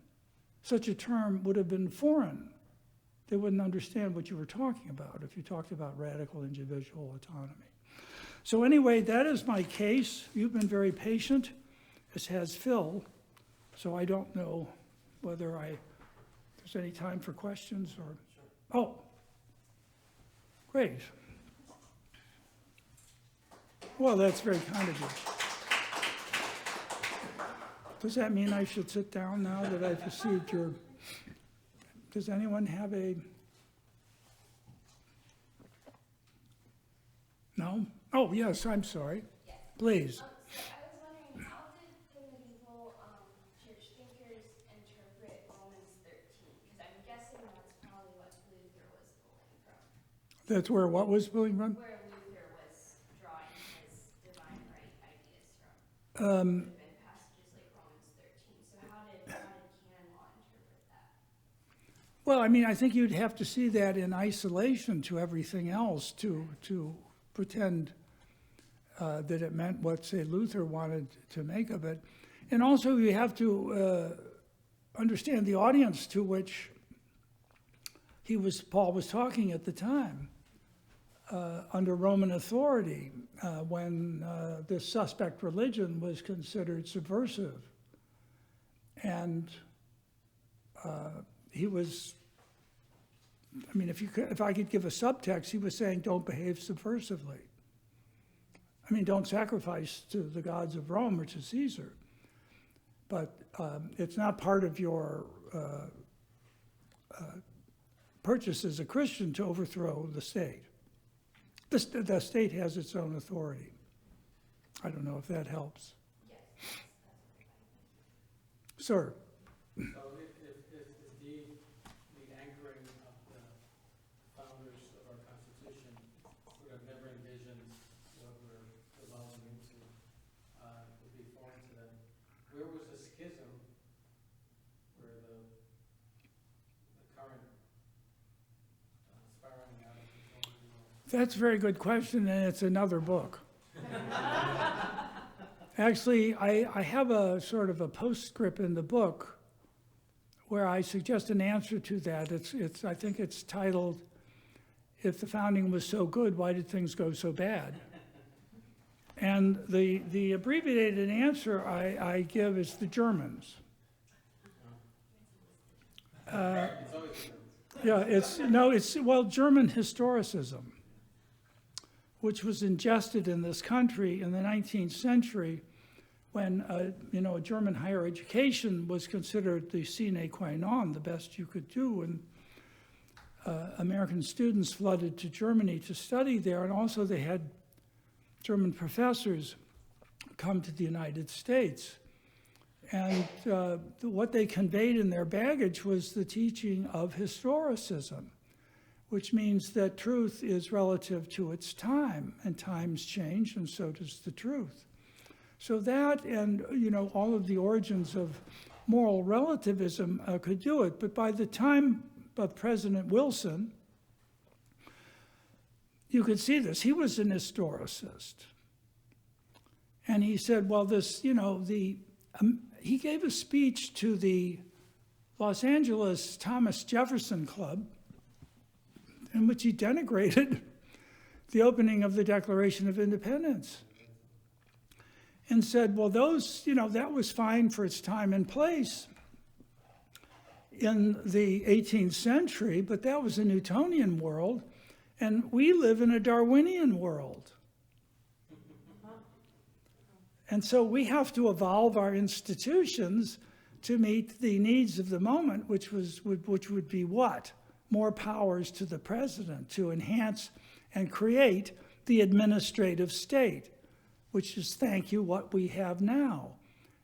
Such a term would have been foreign. They wouldn't understand what you were talking about if you talked about radical individual autonomy. So anyway, that is my case. You've been very patient, as has Phil. So I don't know whether there's any time for questions or, oh. Great. Well, that's very kind of you. Does that mean I should sit down now that I've received your... Does anyone have a... No? Oh, yes, I'm sorry. Yes. Please. So I was wondering, how did the medieval church thinkers interpret Romans 13? Because I'm That's where what was being run? where Luther was drawing his divine right ideas from. Would have been passages like Romans 13. So how did canon law interpret that? Well, I mean, I think you'd have to see that in isolation to everything else to pretend that it meant what, say, Luther wanted to make of it. And also you have to understand the audience to which Paul was talking at the time, under Roman authority, when the suspect religion was considered subversive. And he was, I mean, if I could give a subtext, he was saying, don't behave subversively. I mean, don't sacrifice to the gods of Rome or to Caesar. But it's not part of your purchase as a Christian to overthrow the state. The state has its own authority. I don't know if that helps. Yes, that's Sir? So if indeed the anchoring of the founders of our Constitution sort of never envisioned what we're evolving into would be foreign to them, where was the schism where the current spiraling out of control of the world? That's a very good question, and it's another book. Actually, I have a sort of a postscript in the book where I suggest an answer to that. I think it's titled, "If the founding was so good, why did things go so bad?" And the abbreviated answer I give is the Germans. It's always true. Yeah, it's German historicism, which was ingested in this country in the 19th century when, a German higher education was considered the sine qua non, the best you could do. And American students flooded to Germany to study there. And also they had German professors come to the United States. And what they conveyed in their baggage was the teaching of historicism, which means that truth is relative to its time, and times change, and so does the truth. So that and, all of the origins of moral relativism could do it. But by the time of President Wilson, you could see this. He was an historicist. And he said, well, he gave a speech to the Los Angeles Thomas Jefferson Club in which he denigrated the opening of the Declaration of Independence and said, well, that was fine for its time and place in the 18th century, but that was a Newtonian world, and we live in a Darwinian world. And so we have to evolve our institutions to meet the needs of the moment, which would be what? More powers to the president to enhance and create the administrative state, which is, thank you, what we have now.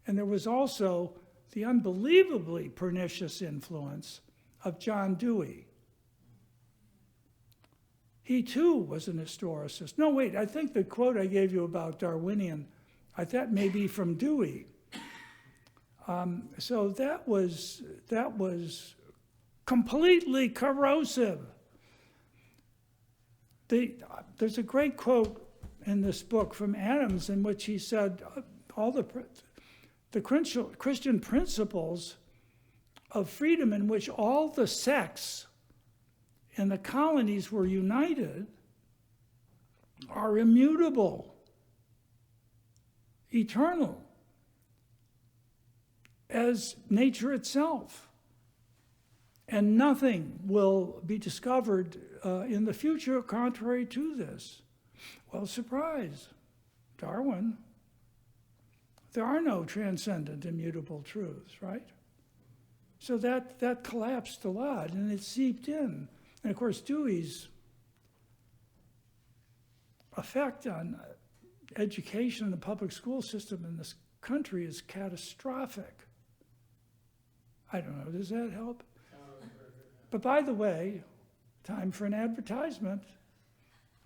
And there was also the unbelievably pernicious influence of John Dewey. He too was an historicist. No, wait, I think the quote I gave you about Darwinian, I thought may be from Dewey. So that was completely corrosive. There's a great quote in this book from Adams in which he said all the Christian principles of freedom in which all the sects in the colonies were united are immutable, eternal, as nature itself. And nothing will be discovered in the future contrary to this. Well, surprise, Darwin. There are no transcendent, immutable truths, right? So that collapsed a lot, and it seeped in. And of course, Dewey's effect on education in the public school system in this country is catastrophic. I don't know, does that help? But by the way, time for an advertisement.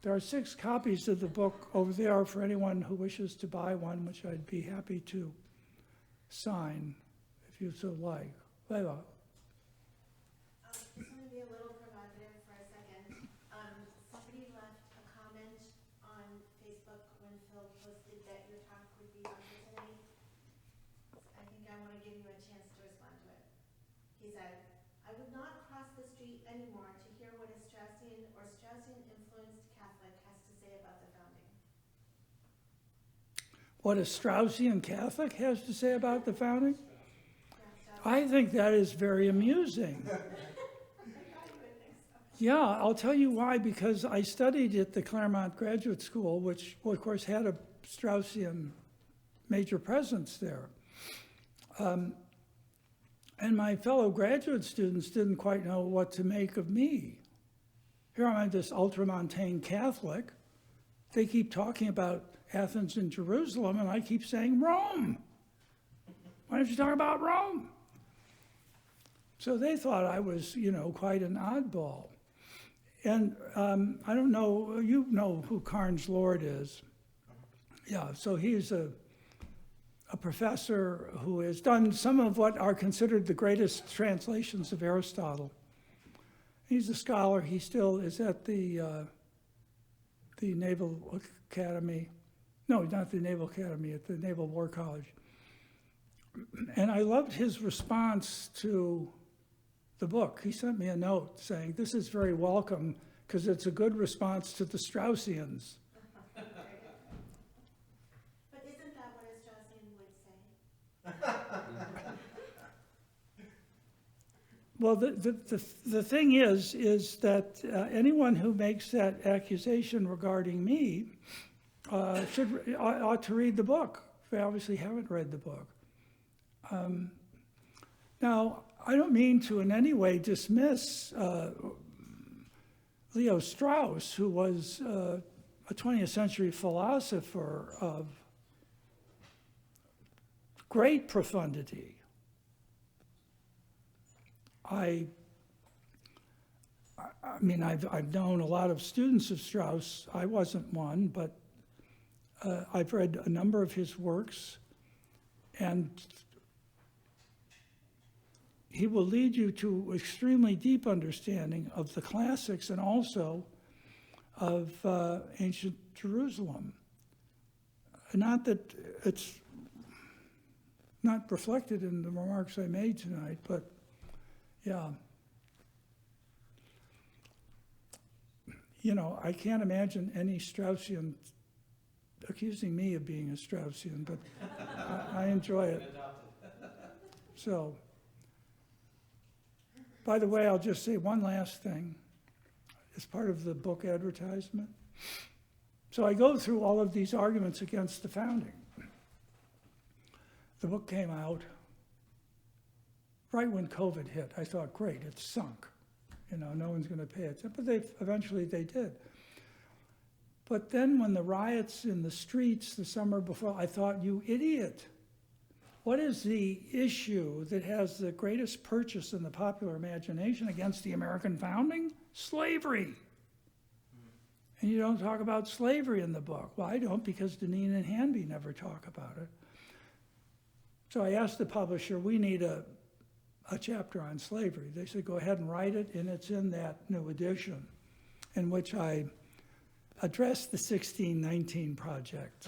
There are 6 copies of the book over there for anyone who wishes to buy one, which I'd be happy to sign if you so like. Leila. Just want to be a little provocative for a second. Somebody left a comment on Facebook when Phil posted that your talk would be offered tonight. I think I want to give you a chance to respond to it. He said, "I would not cross the street anymore to hear what a Straussian or Straussian-influenced Catholic has to say about the founding." What a Straussian Catholic has to say about the founding? Yeah, I think that is very amusing. I thought you would think so. Yeah, I'll tell you why, because I studied at the Claremont Graduate School, which, well, of course, had a Straussian major presence there. And my fellow graduate students didn't quite know what to make of me. Here I am, this ultramontane Catholic. They keep talking about Athens and Jerusalem, and I keep saying Rome. Why don't you talk about Rome? So they thought I was, quite an oddball. And I don't know, you know who Carnes Lord is. Yeah, so he's a professor who has done some of what are considered the greatest translations of Aristotle. He's a scholar. He still is at the Naval Academy. No, not the Naval Academy, at the Naval War College. And I loved his response to the book. He sent me a note saying, "This is very welcome because it's a good response to the Straussians." But isn't that what a Straussian would say? Well, the thing is that anyone who makes that accusation regarding me ought to read the book. They obviously haven't read the book. Now, I don't mean to in any way dismiss Leo Strauss, who was a 20th century philosopher of great profundity. I mean, I've known a lot of students of Strauss. I wasn't one, but I've read a number of his works, and he will lead you to extremely deep understanding of the classics and also of ancient Jerusalem. Not that it's not reflected in the remarks I made tonight, but yeah. I can't imagine any Straussian accusing me of being a Straussian, but I enjoy it. So, by the way, I'll just say one last thing as part of the book advertisement. So I go through all of these arguments against the founding. The book came out right when COVID hit. I thought, great, it's sunk. No one's going to pay it. But eventually they did. But then when the riots in the streets the summer before, I thought, you idiot. What is the issue that has the greatest purchase in the popular imagination against the American founding? Slavery. And you don't talk about slavery in the book. Well, I don't, because Deneen and Hanby never talk about it. So I asked the publisher, we need a chapter on slavery. They said, go ahead and write it, and it's in that new edition, in which I addressed the 1619 Project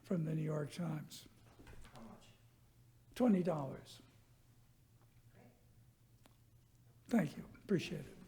from the New York Times. How much? $20. Thank you, appreciate it.